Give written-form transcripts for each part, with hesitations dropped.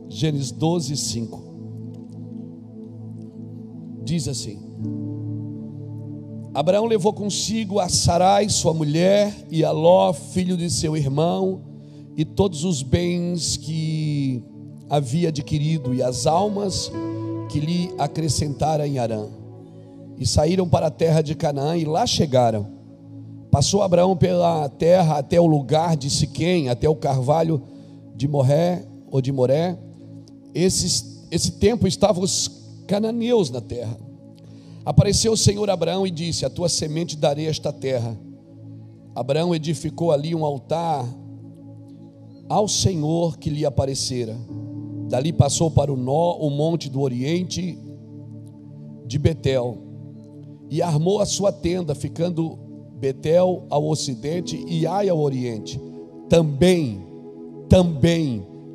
Gênesis 12, 5. Diz assim: Abraão levou consigo a Sarai, sua mulher, e a Ló, filho de seu irmão, e todos os bens que havia adquirido, e as almas que lhe acrescentara em Harã. E saíram para a terra de Canaã, e lá chegaram. Passou Abraão pela terra até o lugar de Siquém, até o carvalho de Moré, ou de Moré. Esse tempo estavam os cananeus na terra. Apareceu o Senhor a Abraão e disse: a tua semente darei esta terra. Abraão edificou ali um altar ao Senhor que lhe aparecera. Dali passou para o monte do oriente de Betel, e armou a sua tenda, ficando Betel ao ocidente e Ai ao oriente. Também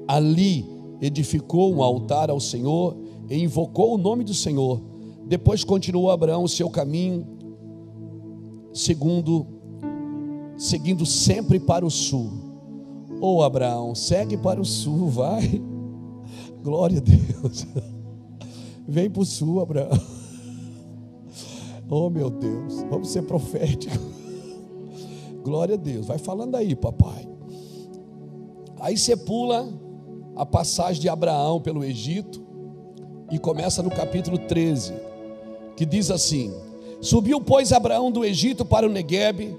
ali edificou um altar ao Senhor e invocou o nome do Senhor. Depois continuou Abraão o seu caminho, seguindo sempre para o sul. Oh, Abraão, segue para o sul, vai. Glória a Deus. Vem para o sul, Abraão. Oh, meu Deus, vamos ser proféticos. Glória a Deus, vai falando aí, papai. Aí você pula a passagem de Abraão pelo Egito e começa no capítulo 13, que diz assim: subiu, pois, Abraão do Egito para o Neguebe,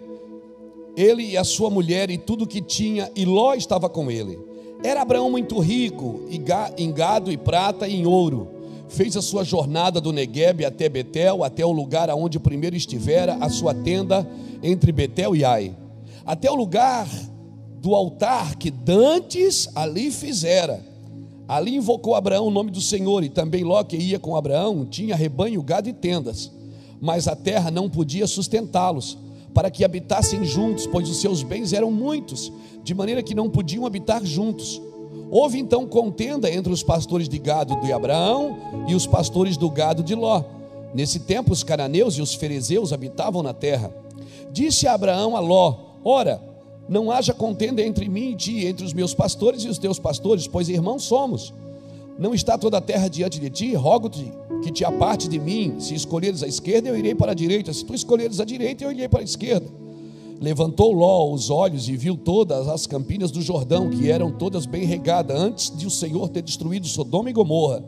ele e a sua mulher e tudo que tinha, e Ló estava com ele. Era Abraão muito rico em gado e prata e em ouro. Fez a sua jornada do Neguebe até Betel, até o lugar aonde primeiro estivera a sua tenda, entre Betel e Ai, até o lugar do altar que dantes ali fizera. Ali invocou Abraão o nome do Senhor, e também Ló, que ia com Abraão, tinha rebanho, gado e tendas, mas a terra não podia sustentá-los, para que habitassem juntos, pois os seus bens eram muitos, de maneira que não podiam habitar juntos. Houve então contenda entre os pastores de gado de Abraão e os pastores do gado de Ló. Nesse tempo os cananeus e os ferezeus habitavam na terra. Disse Abraão a Ló: ora, não haja contenda entre mim e ti, entre os meus pastores e os teus pastores, pois irmãos somos. Não está toda a terra diante de ti? Rogo-te que te aparte de mim. Se escolheres a esquerda, eu irei para a direita. Se tu escolheres a direita, eu irei para a esquerda. Levantou Ló os olhos e viu todas as campinas do Jordão, que eram todas bem regadas, antes de o Senhor ter destruído Sodoma e Gomorra.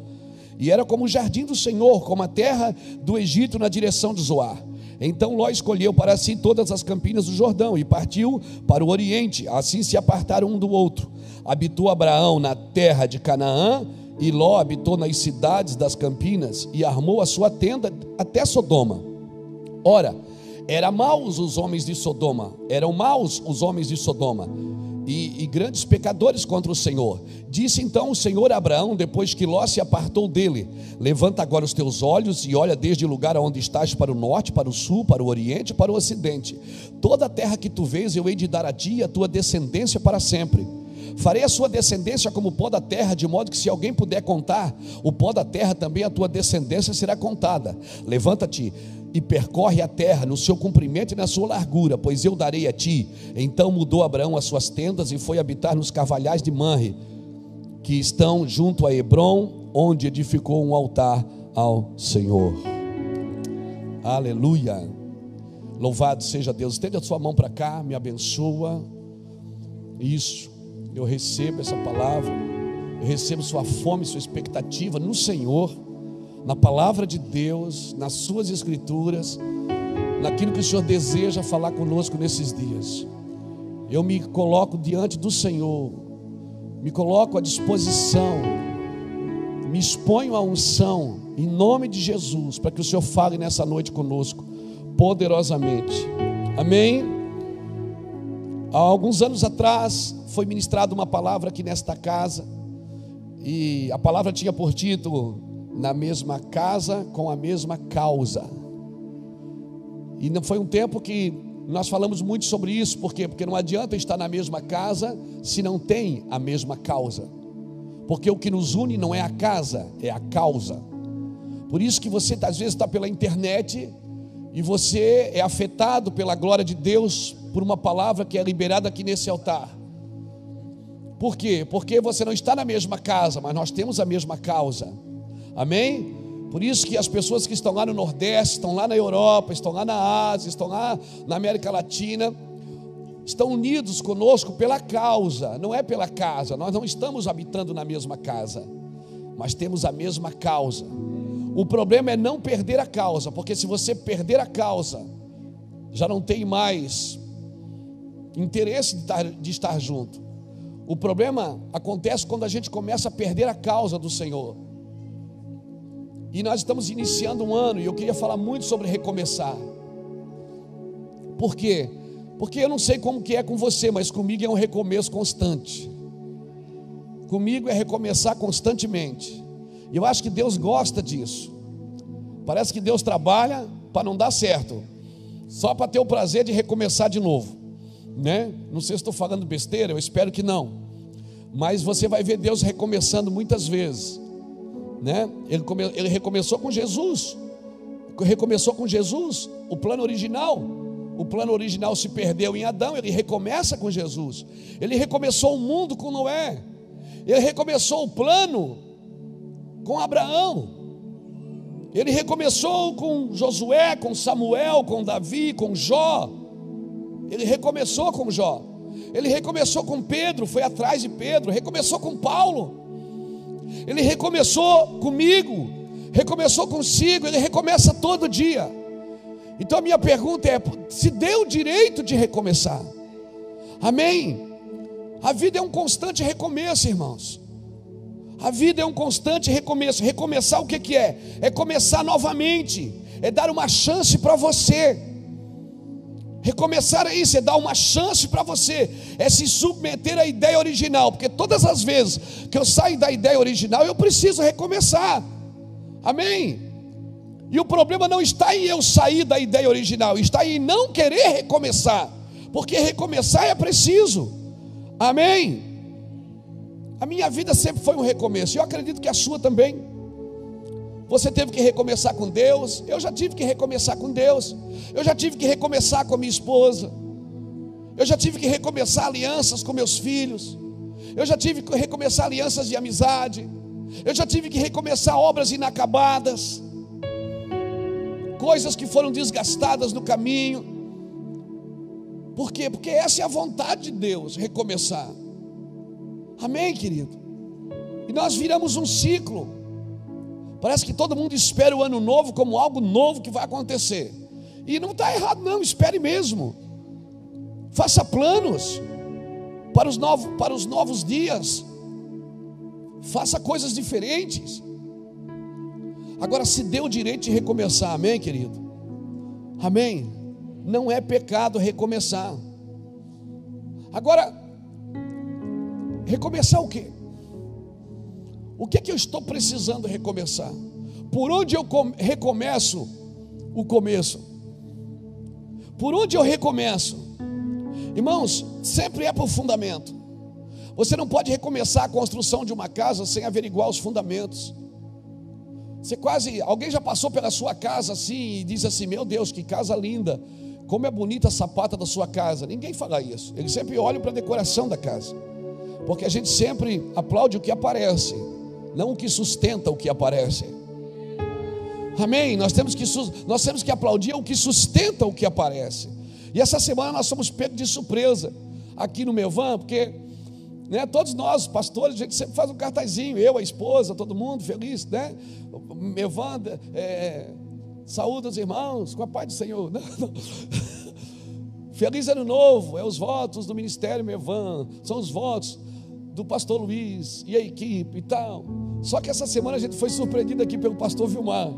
E era como o jardim do Senhor, como a terra do Egito na direção de Zoar. Então Ló escolheu para si todas as campinas do Jordão e partiu para o oriente. Assim se apartaram um do outro. Habitou Abraão na terra de Canaã, e Ló habitou nas cidades das campinas, e armou a sua tenda até Sodoma. Ora, eram maus os homens de Sodoma, e grandes pecadores contra o Senhor. Disse então o Senhor a Abraão, depois que Ló se apartou dele: levanta agora os teus olhos e olha desde o lugar onde estás para o norte, para o sul, para o oriente e para o ocidente. Toda a terra que tu vês eu hei de dar a ti e a tua descendência para sempre. Farei a sua descendência como o pó da terra, de modo que se alguém puder contar o pó da terra, também a tua descendência será contada. Levanta-te e percorre a terra no seu comprimento e na sua largura, pois eu darei a ti. Então mudou Abraão as suas tendas e foi habitar nos carvalhais de Manre, que estão junto a Hebrom, onde edificou um altar ao Senhor. Aleluia. Louvado seja Deus. Estende a sua mão para cá, me abençoa. Isso. Eu recebo essa palavra, eu recebo sua fome, sua expectativa no Senhor, na palavra de Deus, nas suas escrituras, naquilo que o Senhor deseja falar conosco nesses dias. Eu me coloco diante do Senhor, me coloco à disposição, me exponho à unção, em nome de Jesus, para que o Senhor fale nessa noite conosco, poderosamente. Amém? Há alguns anos atrás foi ministrada uma palavra aqui nesta casa, e a palavra tinha por título: na mesma casa com a mesma causa. E não foi um tempo que nós falamos muito sobre isso. Por quê? Porque não adianta estar na mesma casa se não tem a mesma causa, porque o que nos une não é a casa, é a causa. Por isso que você às vezes está pela internet e você é afetado pela glória de Deus por uma palavra que é liberada aqui nesse altar. Por quê? Porque você não está na mesma casa, mas nós temos a mesma causa. Amém? Por isso que as pessoas que estão lá no Nordeste, estão lá na Europa, estão lá na Ásia, estão lá na América Latina, estão unidos conosco pela causa, não é pela casa. Nós não estamos habitando na mesma casa, mas temos a mesma causa. O problema é não perder a causa, porque se você perder a causa, já não tem mais interesse de estar junto. O problema acontece quando a gente começa a perder a causa do Senhor. E nós estamos iniciando um ano, e eu queria falar muito sobre recomeçar. Por quê? Porque eu não sei como que é com você, mas comigo é um recomeço constante. Comigo é recomeçar constantemente. E eu acho que Deus gosta disso. Parece que Deus trabalha para não dar certo, só para ter o prazer de recomeçar de novo, né? Não sei se estou falando besteira, eu espero que não. Mas você vai ver Deus recomeçando muitas vezes, né? Ele recomeçou com Jesus. Recomeçou com Jesus, o plano original. O plano original se perdeu em Adão, ele recomeça com Jesus. Ele recomeçou o mundo com Noé. Ele recomeçou o plano com Abraão. Ele recomeçou com Josué, com Samuel, com Davi, com Jó. Ele recomeçou com Jó. Ele recomeçou com Pedro, foi atrás de Pedro. Recomeçou com Paulo. Ele recomeçou comigo, recomeçou consigo. Ele recomeça todo dia. Então a minha pergunta é: se deu o direito de recomeçar? Amém? A vida é um constante recomeço, irmãos. A vida é um constante recomeço. Recomeçar o que é? É começar novamente, é dar uma chance para você. Recomeçar é isso, é dar uma chance para você, é se submeter à ideia original, porque todas as vezes que eu saio da ideia original, eu preciso recomeçar. Amém? E o problema não está em eu sair da ideia original, está em não querer recomeçar, porque recomeçar é preciso. Amém? A minha vida sempre foi um recomeço, e eu acredito que a sua também. Você teve que recomeçar com Deus. Eu já tive que recomeçar com Deus. Eu já tive que recomeçar com a minha esposa. Eu já tive que recomeçar alianças com meus filhos. Eu já tive que recomeçar alianças de amizade. Eu já tive que recomeçar obras inacabadas, coisas que foram desgastadas no caminho. Por quê? Porque essa é a vontade de Deus, recomeçar. Amém, querido? E nós viramos um ciclo. Parece que todo mundo espera o ano novo como algo novo que vai acontecer. E não está errado não, espere mesmo. Faça planos para os novos dias. Faça coisas diferentes. Agora, se deu o direito de recomeçar, amém, querido? Amém? Não é pecado recomeçar. Agora, recomeçar o quê? O que é que eu estou precisando recomeçar? Por onde eu recomeço o começo? Por onde eu recomeço? Irmãos, sempre é por fundamento. Você não pode recomeçar a construção de uma casa sem averiguar os fundamentos. Alguém já passou pela sua casa assim e diz assim: meu Deus, que casa linda, como é bonita a sapata da sua casa. Ninguém fala isso. Eles sempre olham para a decoração da casa, porque a gente sempre aplaude o que aparece, não o que sustenta o que aparece. Amém? Nós temos que aplaudir o que sustenta o que aparece. E essa semana nós somos pegos de surpresa aqui no Mevan, porque todos nós, pastores, a gente sempre faz um cartazinho, eu, a esposa, todo mundo feliz, né? Mevan, saúde os irmãos, com a paz do Senhor. Feliz ano novo, é os votos do Ministério Mevan, são os votos do pastor Luiz e a equipe e tal. Só que essa semana a gente foi surpreendido aqui pelo pastor Vilmar.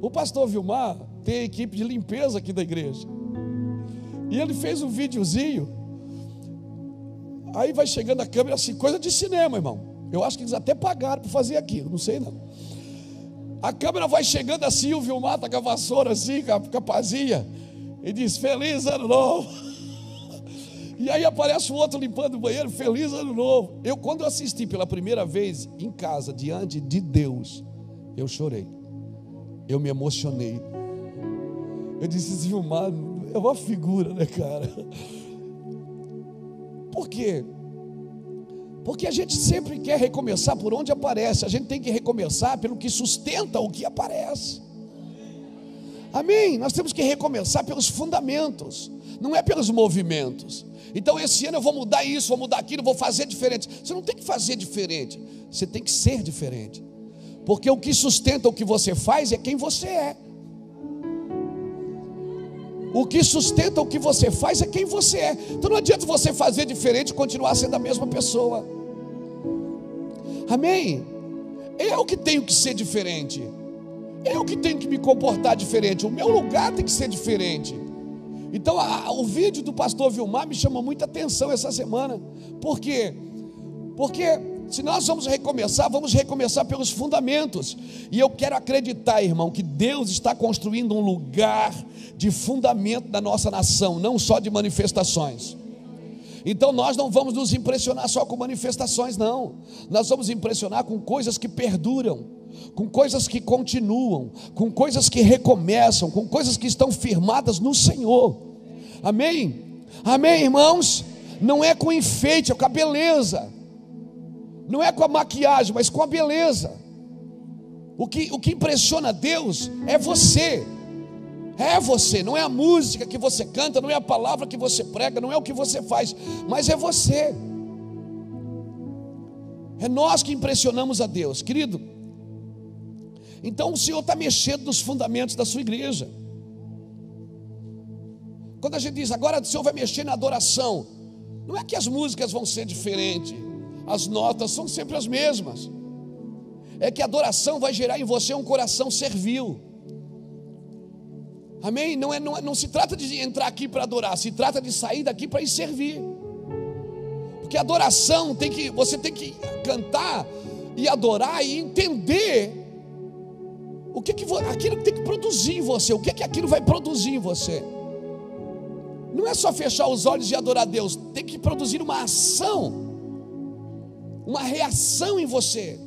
O pastor Vilmar tem a equipe de limpeza aqui da igreja, e ele fez um videozinho. Aí vai chegando a câmera assim, coisa de cinema, irmão. Eu acho que eles até pagaram para fazer aquilo, não sei não. A câmera vai chegando assim, o Vilmar está com a vassoura assim, com a pazinha, e diz: feliz ano novo. E aí aparece o outro limpando o banheiro: feliz ano novo. Quando eu assisti pela primeira vez em casa, diante de Deus, eu chorei, eu me emocionei. Eu disse: Vilmar é uma figura, né, cara? Por quê? Porque a gente sempre quer recomeçar por onde aparece. A gente tem que recomeçar pelo que sustenta o que aparece. Amém? Nós temos que recomeçar pelos fundamentos, não é pelos movimentos. Então esse ano eu vou mudar isso, vou mudar aquilo, vou fazer diferente. Você não tem que fazer diferente, você tem que ser diferente. Porque o que sustenta o que você faz é quem você é. O que sustenta o que você faz é quem você é. Então não adianta você fazer diferente e continuar sendo a mesma pessoa. Amém? Eu que tenho que ser diferente. Eu que tenho que me comportar diferente. O meu lugar tem que ser diferente. Então o vídeo do pastor Vilmar me chamou muita atenção essa semana. Por quê? Porque se nós vamos recomeçar pelos fundamentos. E eu quero acreditar, irmão, que Deus está construindo um lugar de fundamento da nossa nação, não só de manifestações. Então nós não vamos nos impressionar só com manifestações, não. Nós vamos impressionar com coisas que perduram, com coisas que continuam, com coisas que recomeçam, com coisas que estão firmadas no Senhor. Amém? Amém, irmãos? Não é com enfeite, é com a beleza. Não é com a maquiagem, mas com a beleza. O que impressiona Deus é você. É você, não é a música que você canta, não é a palavra que você prega, não é o que você faz, mas é você. É nós que impressionamos a Deus, querido. Então o Senhor está mexendo nos fundamentos da sua igreja. Quando a gente diz, agora o Senhor vai mexer na adoração, não é que as músicas vão ser diferentes, as notas são sempre as mesmas. É que a adoração vai gerar em você um coração servil. Amém? Não se trata de entrar aqui para adorar, se trata de sair daqui para ir servir. Porque a adoração você tem que cantar e adorar e entender aquilo que tem que produzir em você, o que aquilo vai produzir em você. Não é só fechar os olhos e adorar a Deus, tem que produzir uma ação, uma reação em você.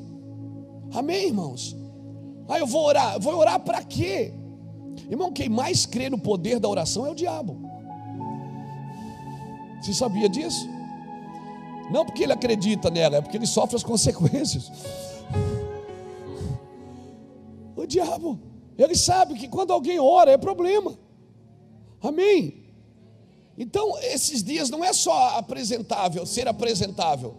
Amém, irmãos? Eu vou orar para quê? Irmão, quem mais crê no poder da oração é o diabo. Você sabia disso? Não porque ele acredita nela, é porque ele sofre as consequências. O diabo, ele sabe que quando alguém ora é problema. Amém? Então esses dias não é só ser apresentável.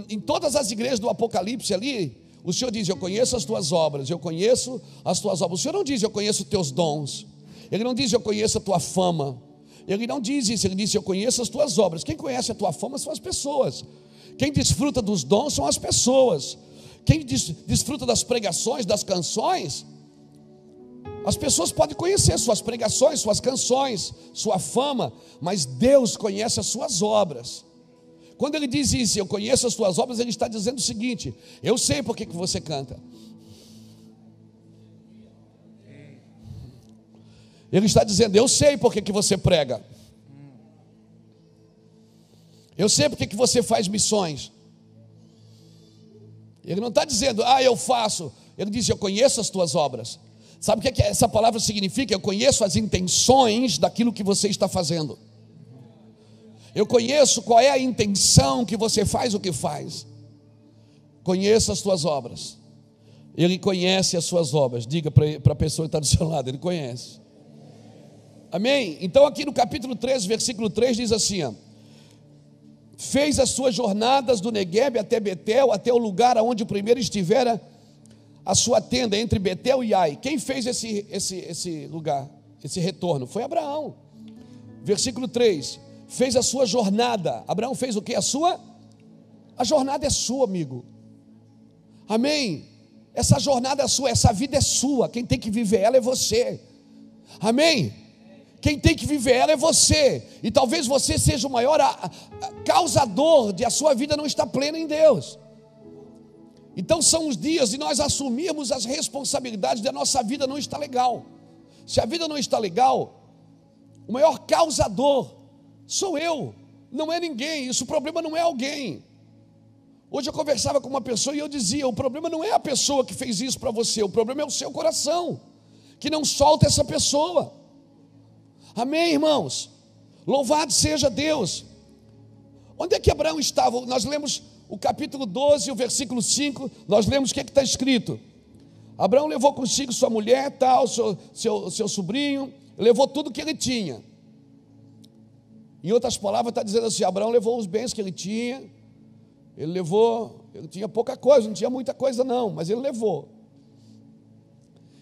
Em todas as igrejas do Apocalipse ali, o Senhor diz, eu conheço as tuas obras, eu conheço as tuas obras. O Senhor não diz, eu conheço os teus dons. Ele não diz, eu conheço a tua fama. Ele não diz isso, ele diz, eu conheço as tuas obras. Quem conhece a tua fama são as pessoas. Quem desfruta dos dons são as pessoas. Quem desfruta das pregações, das canções, as pessoas podem conhecer suas pregações, suas canções, sua fama, mas Deus conhece as suas obras. Quando ele diz isso, eu conheço as tuas obras, ele está dizendo o seguinte, eu sei por que você canta. Ele está dizendo, eu sei por que você prega. Eu sei por que você faz missões. Ele não está dizendo, eu faço. Ele diz, eu conheço as tuas obras. Sabe o que essa palavra significa? Eu conheço as intenções daquilo que você está fazendo. Eu conheço qual é a intenção que você faz o que faz. Conheço as tuas obras. Ele conhece as suas obras. Diga para a pessoa que está do seu lado, ele conhece. Amém? Então aqui no capítulo 13, versículo 3 diz assim, fez as suas jornadas do Neguebe até Betel, até o lugar onde o primeiro estivera a sua tenda, entre Betel e Ai. Quem fez esse lugar, esse retorno? Foi Abraão. Versículo 3, fez a sua jornada. Abraão fez o que? A jornada é sua, amigo. Amém? Essa jornada é sua, essa vida é sua. Quem tem que viver ela é você. Amém? Quem tem que viver ela é você. E talvez você seja o maior causador de a sua vida não estar plena em Deus. Então são os dias de nós assumirmos as responsabilidades da nossa vida não estar legal. Se a vida não está legal, o maior causador sou eu, não é ninguém. Isso, o problema não é alguém. Hoje eu conversava com uma pessoa e eu dizia, o problema não é a pessoa que fez isso para você, o problema é o seu coração, que não solta essa pessoa. Amém, irmãos? Louvado seja Deus. Onde é que Abraão estava? Nós lemos o capítulo 12, o versículo 5, nós lemos o que está escrito. Abraão levou consigo sua mulher, tal, seu sobrinho, levou tudo que ele tinha. Em outras palavras, está dizendo assim: Abraão levou os bens que ele tinha. Ele tinha pouca coisa, não tinha muita coisa não, mas ele levou.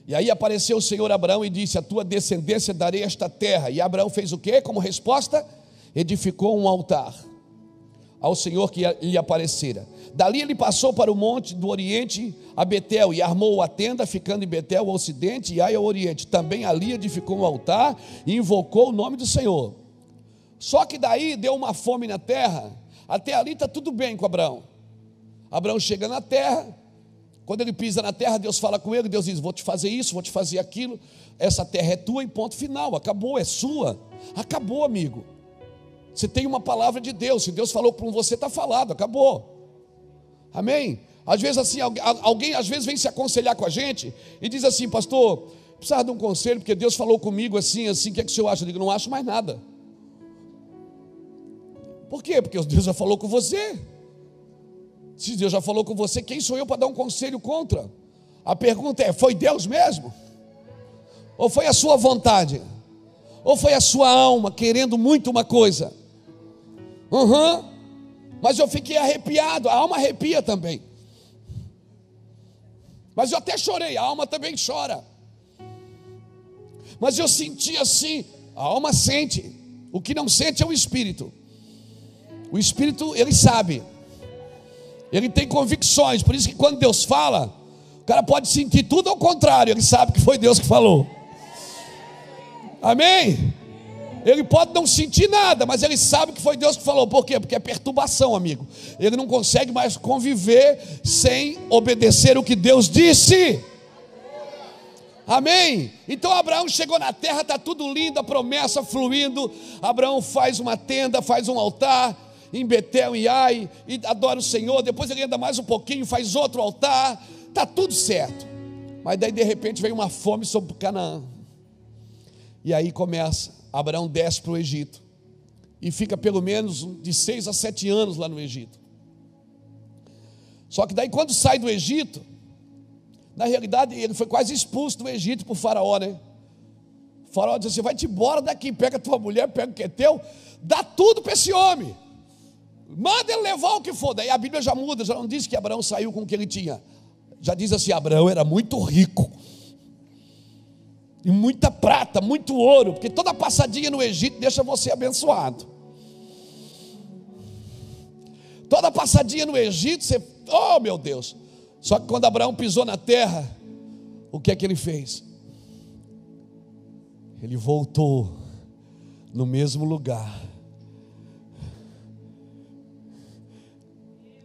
E aí apareceu o Senhor a Abraão e disse: a tua descendência darei esta terra. E Abraão fez o quê? Como resposta, edificou um altar ao Senhor que lhe aparecera. Dali ele passou para o monte do oriente, a Betel, e armou a tenda, ficando em Betel ao ocidente e Ai ao oriente. Também ali edificou um altar e invocou o nome do Senhor. Só que daí deu uma fome na terra. Até ali está tudo bem com Abraão. Abraão chega na terra. Quando ele pisa na terra, Deus fala com ele. Deus diz: vou te fazer isso, vou te fazer aquilo. Essa terra é tua e ponto final, acabou, é sua. Acabou, amigo. Você tem uma palavra de Deus. Se Deus falou com você, está falado, acabou. Amém? Às vezes assim, alguém às vezes vem se aconselhar com a gente e diz assim: pastor, precisava de um conselho, porque Deus falou comigo assim, o que é que o senhor acha? Eu digo: não acho mais nada. Por quê? Porque Deus já falou com você. Se Deus já falou com você, quem sou eu para dar um conselho contra? A pergunta é: foi Deus mesmo? Ou foi a sua vontade? Ou foi a sua alma querendo muito uma coisa? Mas eu fiquei arrepiado. A alma arrepia também. Mas eu até chorei. A alma também chora. Mas eu senti assim. A alma sente. O que não sente é o espírito. O espírito, ele sabe. Ele tem convicções. Por isso que quando Deus fala, o cara pode sentir tudo ao contrário. Ele sabe que foi Deus que falou. Amém? Ele pode não sentir nada, mas ele sabe que foi Deus que falou. Por quê? Porque é perturbação, amigo. Ele não consegue mais conviver sem obedecer o que Deus disse. Amém? Então Abraão chegou na terra, está tudo lindo, a promessa fluindo. Abraão faz uma tenda, faz um altar em Betel e Ai, e adora o Senhor. Depois ele anda mais um pouquinho, faz outro altar. Está tudo certo. Mas daí de repente vem uma fome sobre Canaã. E aí começa. Abraão desce para o Egito e fica pelo menos de 6 a 7 anos lá no Egito. Só que daí quando sai do Egito, na realidade ele foi quase expulso do Egito por Faraó, né? O Faraó diz assim: vai-te embora daqui, pega tua mulher, pega o que é teu, dá tudo para esse homem, manda ele levar o que for. Daí a Bíblia já muda, já não diz que Abraão saiu com o que ele tinha, já diz assim: Abraão era muito rico, e muita prata, muito ouro, porque toda passadinha no Egito deixa você abençoado. Toda passadinha no Egito, você, oh meu Deus. Só que quando Abraão pisou na terra, o que é que ele fez? Ele voltou no mesmo lugar.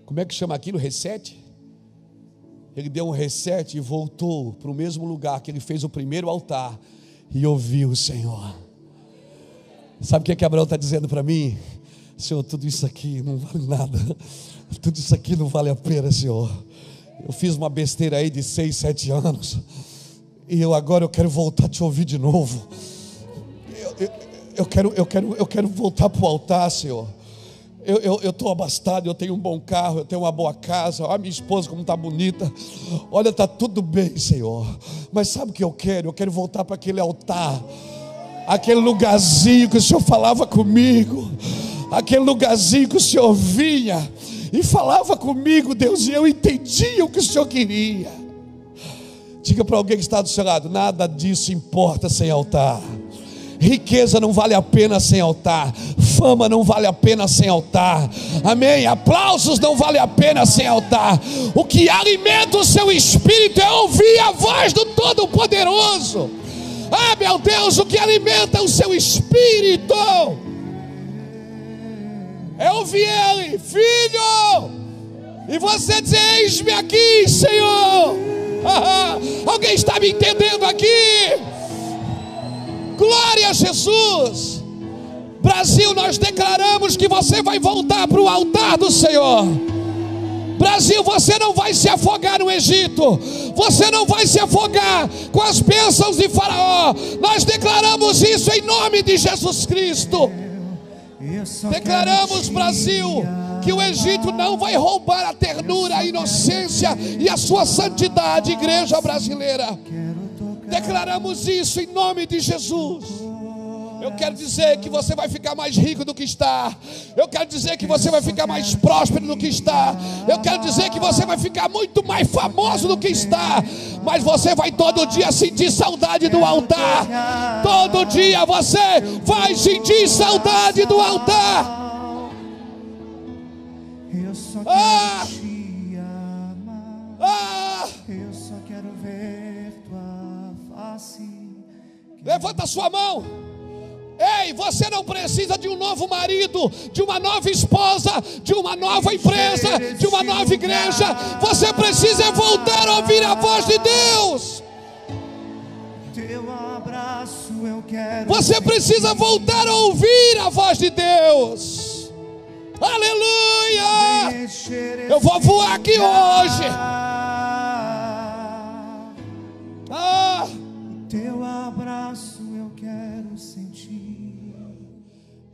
Como é que chama aquilo? Reset? Ele deu um reset e voltou para o mesmo lugar que ele fez o primeiro altar e ouviu o Senhor. Sabe o que Abraão está dizendo para mim? Senhor, tudo isso aqui não vale nada. Tudo isso aqui não vale a pena, Senhor. Eu fiz uma besteira aí de 6, 7 anos. E agora eu quero voltar a te ouvir de novo. Eu quero voltar para o altar, Senhor. Eu estou abastado, eu tenho um bom carro, eu tenho uma boa casa, olha a minha esposa como está bonita, olha, está tudo bem, Senhor, mas sabe o que eu quero? Eu quero voltar para aquele altar, aquele lugarzinho que o Senhor falava comigo, aquele lugarzinho que o Senhor vinha e falava comigo, Deus, e eu entendia o que o Senhor queria. Diga para alguém que está do seu lado: nada disso importa sem altar. Riqueza não vale a pena sem altar. Fama não vale a pena sem altar. Amém? Aplausos não vale a pena sem altar. O que alimenta o seu espírito é ouvir a voz do Todo-Poderoso. Ah, meu Deus, o que alimenta o seu espírito é ouvir Ele: filho, e você dizer: eis-me aqui, Senhor. Alguém está me entendendo aqui? Glória a Jesus. Brasil, nós declaramos que você vai voltar para o altar do Senhor. Brasil, você não vai se afogar no Egito. Você não vai se afogar com as bênçãos de Faraó. Nós declaramos isso em nome de Jesus Cristo. Declaramos, Brasil, que o Egito não vai roubar a ternura, a inocência e a sua santidade, igreja brasileira. Declaramos isso em nome de Jesus. Eu quero dizer que você vai ficar mais rico do que está. Eu quero dizer que você vai ficar mais próspero do que está. Eu quero dizer que você vai ficar muito mais famoso do que está. Mas você vai todo dia sentir saudade do altar. Todo dia você vai sentir saudade do altar. Eu só quero te amar. Eu só quero ver tua face. Levanta a sua mão. Ei, você não precisa de um novo marido, de uma nova esposa, de uma nova empresa, de uma nova igreja. Você precisa voltar a ouvir a voz de Deus. Teu abraço eu quero. Você precisa voltar a ouvir a voz de Deus. Aleluia! Eu vou voar aqui hoje. Teu abraço eu quero sentir.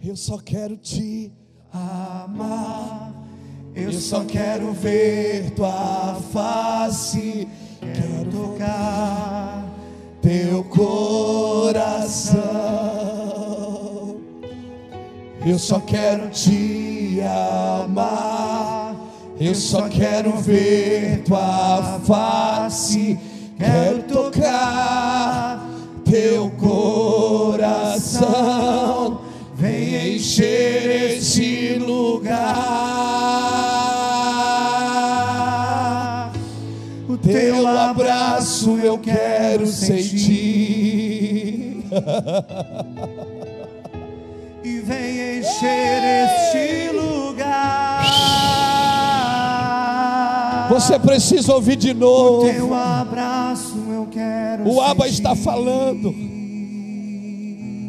Eu só quero te amar. Eu só quero ver tua face. Quero tocar teu coração. Eu só quero te amar. Eu só quero ver tua face. Quero tocar teu coração. Vem encher esse lugar. O teu abraço eu quero sentir. E vem encher este lugar. Você precisa ouvir de novo. O teu abraço eu quero sentir. O Abba está falando.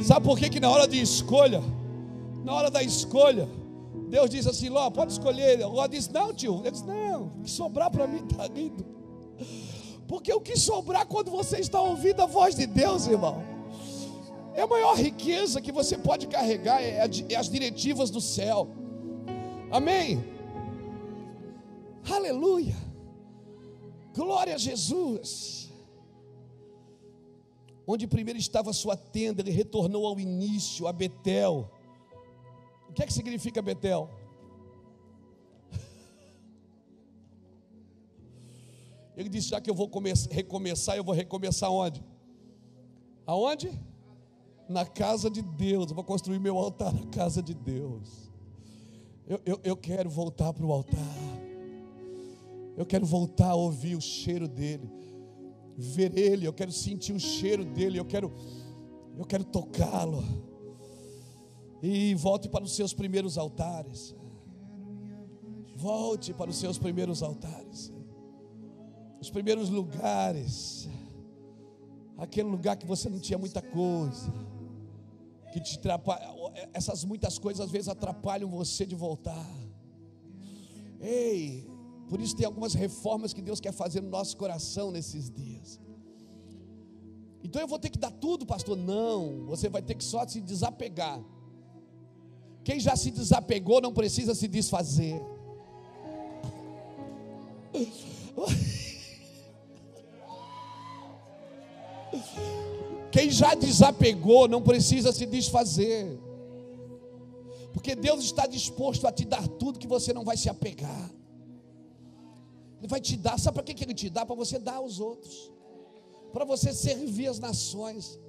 Sabe por que na hora de escolha, na hora da escolha, Deus diz assim: Ló, pode escolher. Ló diz: não, tio. Ele diz: não, o que sobrar para mim está lindo. Porque o que sobrar quando você está ouvindo a voz de Deus, irmão, é a maior riqueza que você pode carregar, é as diretivas do céu. Amém? Aleluia. Glória a Jesus. Onde primeiro estava a sua tenda, ele retornou ao início, a Betel. O que é que significa Betel? Ele disse: já que eu vou recomeçar, eu vou recomeçar onde? Aonde? Na casa de Deus. Eu vou construir meu altar na casa de Deus. Eu quero voltar para o altar. Eu quero voltar a ouvir o cheiro dele, ver ele. Eu quero sentir o cheiro dele. Eu quero tocá-lo. E volte para os seus primeiros altares. Volte para os seus primeiros altares. Os primeiros lugares. Aquele lugar que você não tinha muita coisa, que te atrapalha. Essas muitas coisas às vezes atrapalham você de voltar. Ei, por isso tem algumas reformas que Deus quer fazer no nosso coração nesses dias. Então eu vou ter que dar tudo, pastor? Não, você vai ter que só se desapegar. Quem já se desapegou não precisa se desfazer. Quem já desapegou não precisa se desfazer. Porque Deus está disposto a te dar tudo que você não vai se apegar. Ele vai te dar, sabe para que Ele te dá? Para você dar aos outros, para você servir as nações.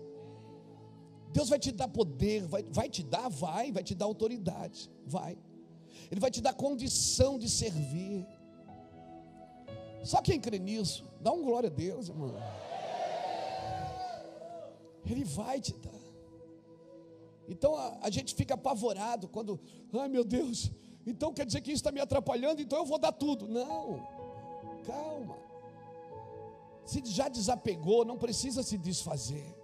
Deus vai te dar poder, vai te dar, vai te dar autoridade, vai. Ele vai te dar condição de servir. Só quem crê nisso, dá um glória a Deus, irmão. Ele vai te dar. Então a gente fica apavorado quando, ai meu Deus, então quer dizer que isso está me atrapalhando, então eu vou dar tudo. Não, calma. Se já desapegou, não precisa se desfazer.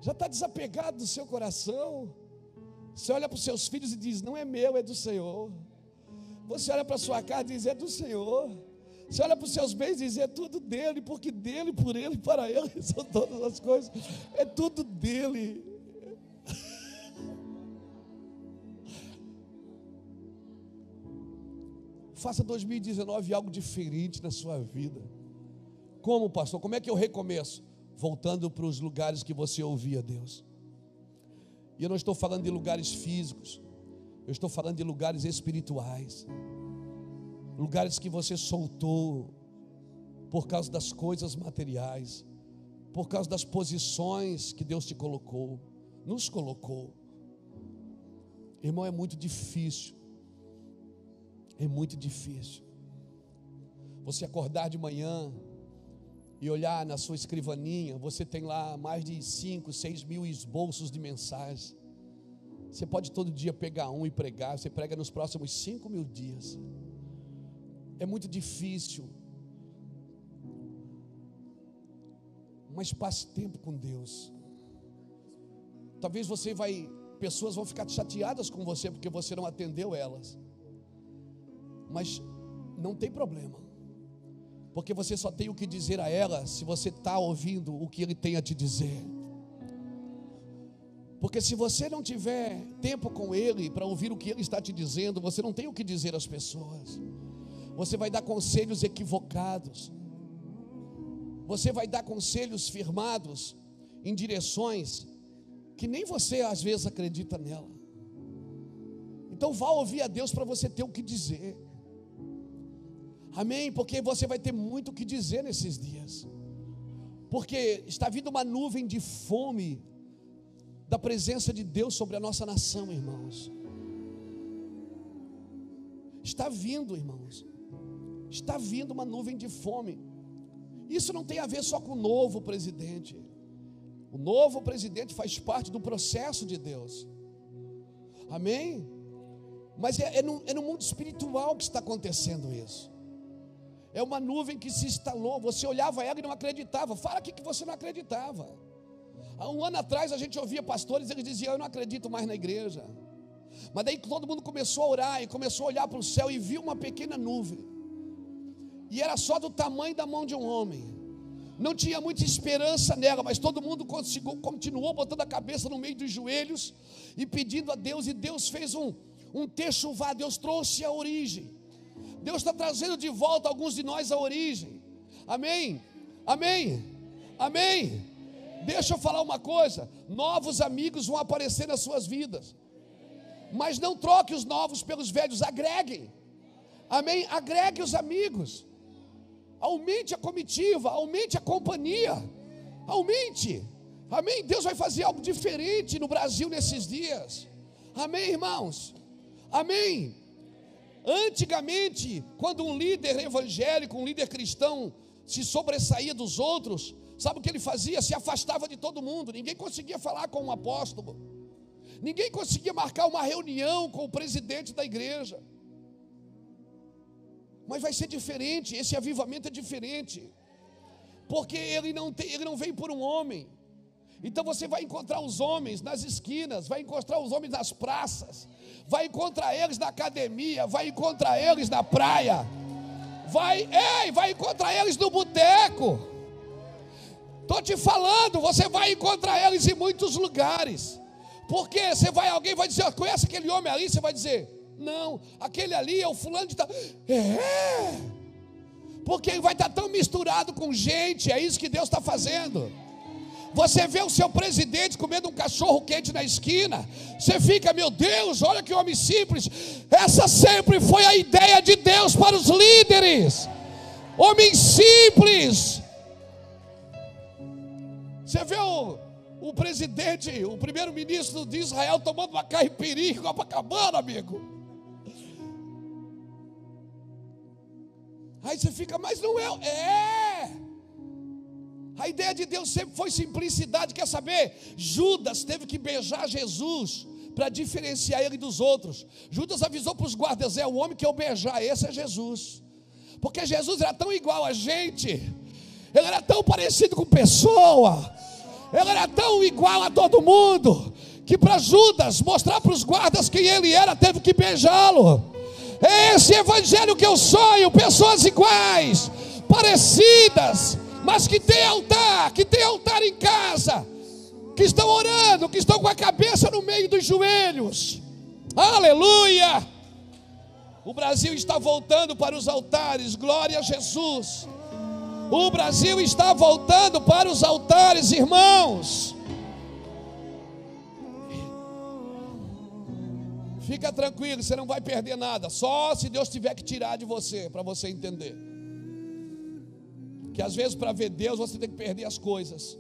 Já está desapegado do seu coração. Você olha para os seus filhos e diz: não é meu, é do Senhor. Você olha para a sua casa e diz: é do Senhor. Você olha para os seus bens e diz: é tudo dele, porque dele, por ele, para ele são todas as coisas. É tudo dele. Faça 2019 algo diferente na sua vida. Como, pastor? Como é que eu recomeço? Voltando para os lugares que você ouvia Deus. E eu não estou falando de lugares físicos, eu estou falando de lugares espirituais, lugares que você soltou por causa das coisas materiais, por causa das posições que Deus te colocou, nos colocou. Irmão, é muito difícil você acordar de manhã e olhar na sua escrivaninha, você tem lá mais de 5, 6 mil esboços de mensagens. Você pode todo dia pegar um e pregar, você prega nos próximos 5 mil dias. É muito difícil, mas passe tempo com Deus. Talvez pessoas vão ficar chateadas com você porque você não atendeu elas, mas não tem problema, porque você só tem o que dizer a ela se você está ouvindo o que ele tem a te dizer. Porque se você não tiver tempo com ele para ouvir o que ele está te dizendo, você não tem o que dizer às pessoas. Você vai dar conselhos equivocados, você vai dar conselhos firmados em direções que nem você às vezes acredita nela. Então vá ouvir a Deus para você ter o que dizer. Amém? Porque você vai ter muito o que dizer nesses dias, porque está vindo uma nuvem de fome da presença de Deus sobre a nossa nação, irmãos. Está vindo, irmãos, está vindo uma nuvem de fome. Isso não tem a ver só com o novo presidente. O novo presidente faz parte do processo de Deus. Amém? Mas é no mundo espiritual que está acontecendo isso. É uma nuvem que se instalou. Você olhava ela e não acreditava. Fala aqui que você não acreditava. Há um ano atrás a gente ouvia pastores, eles diziam: eu não acredito mais na igreja. Mas daí todo mundo começou a orar e começou a olhar para o céu e viu uma pequena nuvem, e era só do tamanho da mão de um homem. Não tinha muita esperança nela, mas todo mundo continuou botando a cabeça no meio dos joelhos e pedindo a Deus. E Deus fez um techuvá. Deus trouxe a origem. Deus está trazendo de volta alguns de nós à origem. Amém? Amém? Amém? Deixa eu falar uma coisa: novos amigos vão aparecer nas suas vidas, mas não troque os novos pelos velhos, agreguem. Amém? Agregue os amigos, aumente a comitiva, aumente a companhia, aumente. Amém? Deus vai fazer algo diferente no Brasil nesses dias. Amém, irmãos? Amém? Antigamente, quando um líder evangélico, um líder cristão se sobressaía dos outros, sabe o que ele fazia? Se afastava de todo mundo. Ninguém conseguia falar com um apóstolo, ninguém conseguia marcar uma reunião com o presidente da igreja. Mas vai ser diferente, esse avivamento é diferente, porque ele não veio por um homem. Então você vai encontrar os homens nas esquinas, vai encontrar os homens nas praças, vai encontrar eles na academia, vai encontrar eles na praia, vai encontrar eles no boteco. Estou te falando, você vai encontrar eles em muitos lugares. Porque alguém vai dizer: conhece aquele homem ali? Você vai dizer: não, aquele ali é o fulano de tal. Porque ele vai estar tão misturado com gente. É isso que Deus está fazendo. Você vê o seu presidente comendo um cachorro quente na esquina, você fica: meu Deus, olha que homem simples. Essa sempre foi a ideia de Deus para os líderes, homens simples. Você vê o presidente, o primeiro-ministro de Israel tomando uma caipirinha em Copacabana, amigo. Aí você fica: mas não é. A ideia de Deus sempre foi simplicidade. Quer saber? Judas teve que beijar Jesus para diferenciar ele dos outros. Judas avisou para os guardas: o homem que eu beijar, esse é Jesus. Porque Jesus era tão igual a gente, ele era tão parecido com pessoa, ele era tão igual a todo mundo, que para Judas mostrar para os guardas quem ele era, teve que beijá-lo. É esse evangelho que eu sonho: pessoas iguais, parecidas, mas que tem altar em casa, que estão orando, que estão com a cabeça no meio dos joelhos. Aleluia! O Brasil está voltando para os altares, glória a Jesus. O Brasil está voltando para os altares, irmãos. Fica tranquilo, você não vai perder nada. Só se Deus tiver que tirar de você, para você entender. Que às vezes para ver Deus você tem que perder as coisas.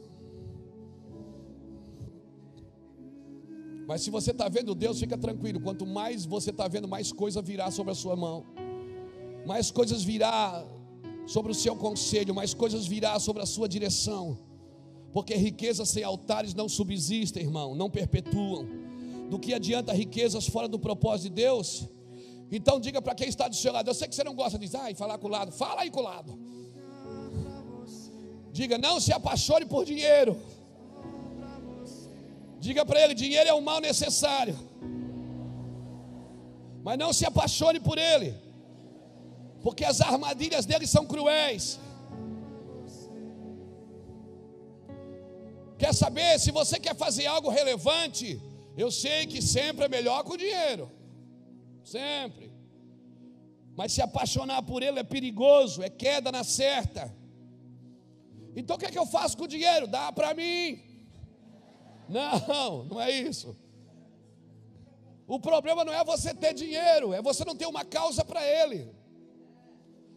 Mas se você está vendo Deus, fica tranquilo. Quanto mais você está vendo, mais coisa virá sobre a sua mão. Mais coisas virá sobre o seu conselho. Mais coisas virá sobre a sua direção. Porque riquezas sem altares não subsistem, irmão, não perpetuam. Do que adianta riquezas fora do propósito de Deus? Então diga para quem está do seu lado. Eu sei que você não gosta de dizer, falar com o lado. Fala aí com o lado. Diga, não se apaixone por dinheiro. Diga para ele, dinheiro é um mal necessário. Mas não se apaixone por ele. Porque as armadilhas dele são cruéis. Quer saber, se você quer fazer algo relevante, eu sei que sempre é melhor com o dinheiro. Sempre. Mas se apaixonar por ele é perigoso, é queda na certa. Então o que é que eu faço com o dinheiro? Dá para mim. Não, não é isso. O problema não é você ter dinheiro, é você não ter uma causa para ele.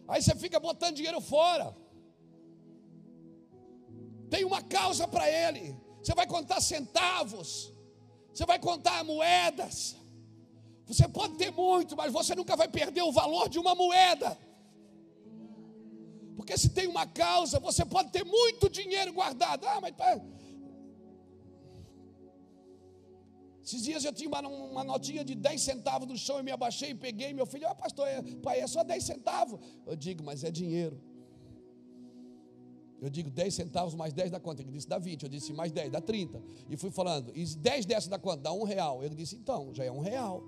Aí você fica botando dinheiro fora. Tem uma causa para ele. Você vai contar centavos, você vai contar moedas. Você pode ter muito, mas você nunca vai perder o valor de uma moeda. Porque se tem uma causa, você pode ter muito dinheiro guardado. Mas esses dias eu tinha uma notinha de 10 centavos no chão, eu me abaixei e peguei. Meu filho, pastor, pai, é só 10 centavos. Eu digo, mas é dinheiro. Eu digo, 10 centavos mais 10 dá quanto? Ele disse, dá 20. Eu disse, mais 10 dá 30. E fui falando, e 10 dessas dá quanto? Dá R$1. Ele disse, então, já é R$1.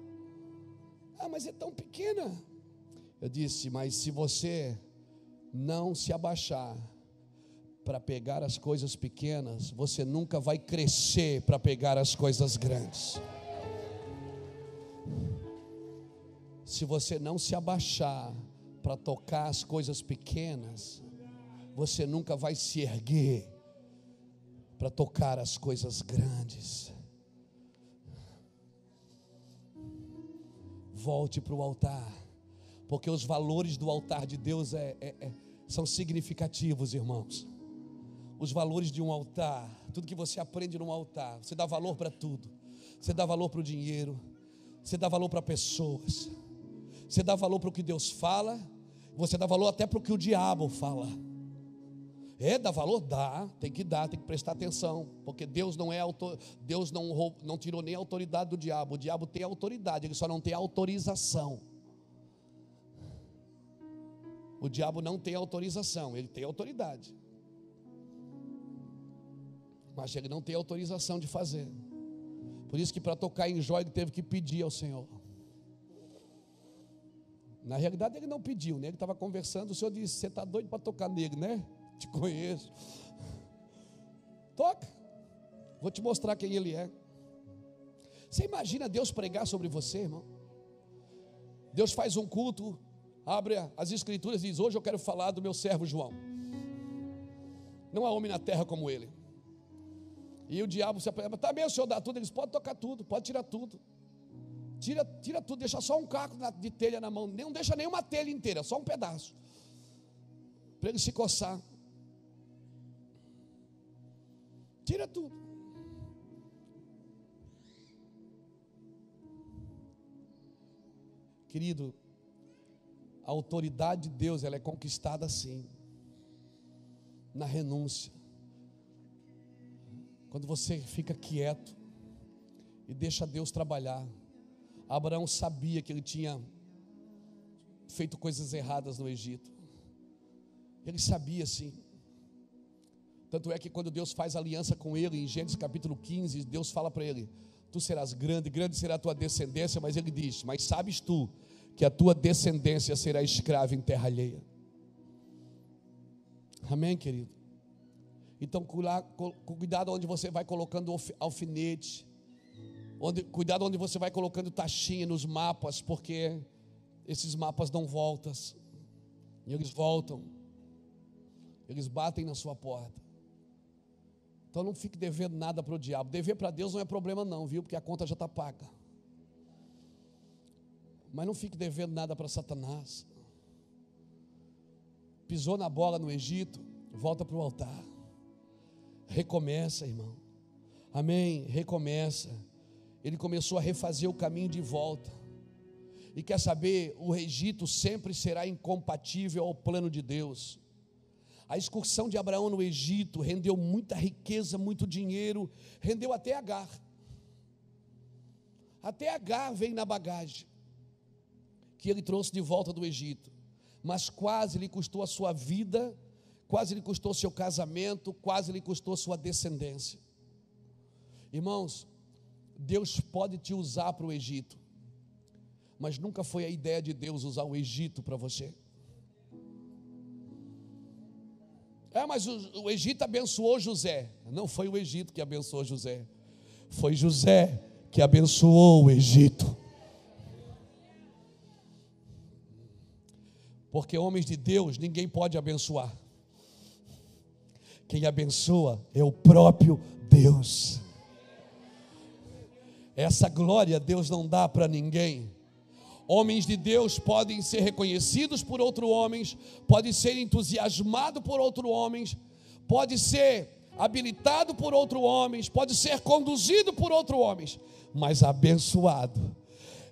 Mas é tão pequena. Eu disse, mas se você não se abaixar para pegar as coisas pequenas, você nunca vai crescer para pegar as coisas grandes. Se você não se abaixar para tocar as coisas pequenas, você nunca vai se erguer para tocar as coisas grandes. Volte para o altar, porque os valores do altar de Deus são significativos, irmãos. Os valores de um altar, tudo que você aprende num altar, você dá valor para tudo. Você dá valor para o dinheiro, você dá valor para pessoas, você dá valor para o que Deus fala, você dá valor até para o que o diabo fala. Dá valor? Dá, tem que prestar atenção, porque Deus não é autor, Deus não tirou nem a autoridade do diabo. O diabo tem autoridade, ele só não tem autorização. O diabo não tem autorização, ele tem autoridade, mas ele não tem autorização de fazer. Por isso que para tocar em Jó ele teve que pedir ao Senhor. Na realidade ele não pediu, né? Ele estava conversando, o Senhor disse, você está doido para tocar nele, né? Te conheço. Toca. Vou te mostrar quem ele é. Você imagina Deus pregar sobre você, irmão? Deus faz um culto, abre as escrituras e diz, hoje eu quero falar do meu servo João. Não há homem na terra como ele. E o diabo se apresenta, tá bem, o Senhor dá tudo. Eles podem tocar tudo, pode tirar tudo. Tira tudo, deixa só um caco de telha na mão. Não deixa nenhuma telha inteira, só um pedaço, para ele se coçar. Tira tudo. Querido, a autoridade de Deus, ela é conquistada assim, na renúncia. Quando você fica quieto e deixa Deus trabalhar. Abraão sabia que ele tinha feito coisas erradas no Egito. Ele sabia sim. Tanto é que quando Deus faz aliança com ele, em Gênesis capítulo 15, Deus fala para ele, tu serás grande, grande será a tua descendência, mas ele diz, mas sabes tu, que a tua descendência será escrava em terra alheia. Amém, querido? Então cuidado onde você vai colocando alfinete, cuidado onde você vai colocando taxinha nos mapas, porque esses mapas dão voltas, e eles voltam, eles batem na sua porta. Então não fique devendo nada para o diabo. Dever para Deus não é problema não, viu? Porque a conta já está paga. Mas não fique devendo nada para Satanás. Pisou na bola no Egito, volta para o altar. Recomeça, irmão. Amém? Recomeça. Ele começou a refazer o caminho de volta. E quer saber, o Egito sempre será incompatível ao plano de Deus. A excursão de Abraão no Egito rendeu muita riqueza, muito dinheiro, rendeu até Agar. Até Agar veio na bagagem que ele trouxe de volta do Egito. Mas quase lhe custou a sua vida, quase lhe custou seu casamento, quase lhe custou sua descendência. Irmãos, Deus pode te usar para o Egito, mas nunca foi a ideia de Deus usar o Egito para você. Mas o Egito abençoou José. Não foi o Egito que abençoou José, foi José que abençoou o Egito. Porque homens de Deus ninguém pode abençoar. Quem abençoa é o próprio Deus. Essa glória Deus não dá para ninguém. Homens de Deus podem ser reconhecidos por outros homens, podem ser entusiasmados por outros homens, pode ser habilitado por outros homens, pode ser conduzido por outros homens, mas abençoado,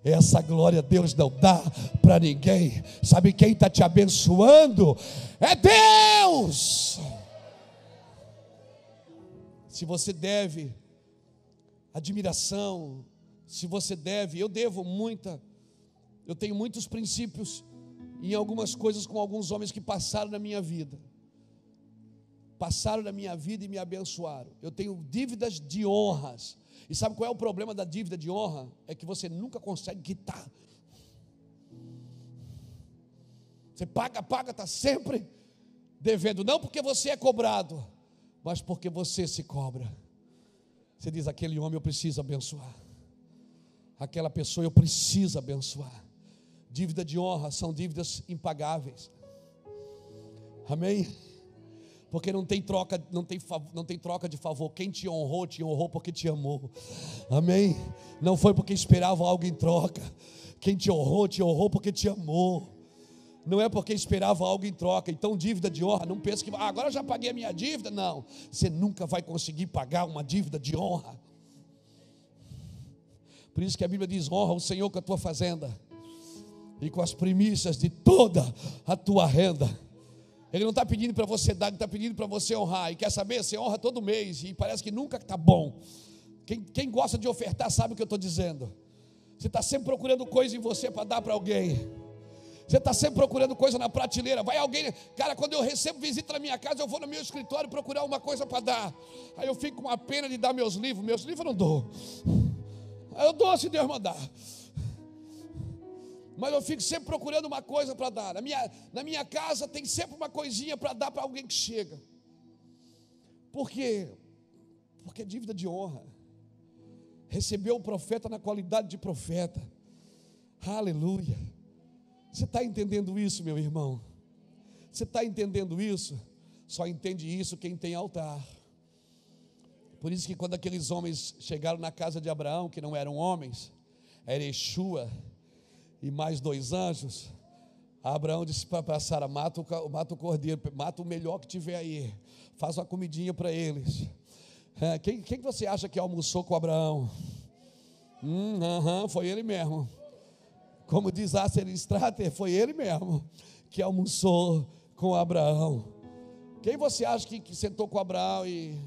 essa glória Deus não dá para ninguém. Sabe quem está te abençoando? É Deus. Se você deve admiração, se você deve, eu tenho muitos princípios em algumas coisas com alguns homens que passaram na minha vida e me abençoaram. Eu tenho dívidas de honras. E sabe qual é o problema da dívida de honra? É que você nunca consegue quitar. Você paga, está sempre devendo. Não porque você é cobrado, mas porque você se cobra. Você diz, aquele homem eu preciso abençoar, aquela pessoa eu preciso abençoar. Dívida de honra são dívidas impagáveis. Amém? Porque não tem troca de favor. Quem te honrou porque te amou. Amém? Não foi porque esperava algo em troca. Quem te honrou porque te amou. Não é porque esperava algo em troca. Então dívida de honra, não pense que agora eu já paguei a minha dívida. Não, você nunca vai conseguir pagar uma dívida de honra. Por isso que a Bíblia diz, honra o Senhor com a tua fazenda e com as primícias de toda a tua renda. Ele não está pedindo para você dar, ele está pedindo para você honrar. E quer saber? Você honra todo mês e parece que nunca está bom. Quem gosta de ofertar sabe o que eu estou dizendo. Você está sempre procurando coisa em você para dar para alguém. Você está sempre procurando coisa na prateleira. Vai alguém, cara, quando eu recebo visita na minha casa, eu vou no meu escritório procurar uma coisa para dar. Aí eu fico com a pena de dar meus livros eu não dou. Aí eu dou se Deus mandar. Mas eu fico sempre procurando uma coisa para dar. Na minha casa tem sempre uma coisinha para dar para alguém que chega. Por quê? Porque é dívida de honra. Recebeu o profeta na qualidade de profeta. Aleluia. Você está entendendo isso, meu irmão? Você está entendendo isso? Só entende isso quem tem altar. Por isso que quando aqueles homens chegaram na casa de Abraão, que não eram homens, era Yeshua e mais 2 anjos, Abraão disse para Sara, mata o cordeiro, mata o melhor que tiver aí, faz uma comidinha para eles. Quem você acha que almoçou com Abraão? Foi ele mesmo. Como diz Asser Strater, foi ele mesmo que almoçou com Abraão. Quem você acha que sentou com Abraão e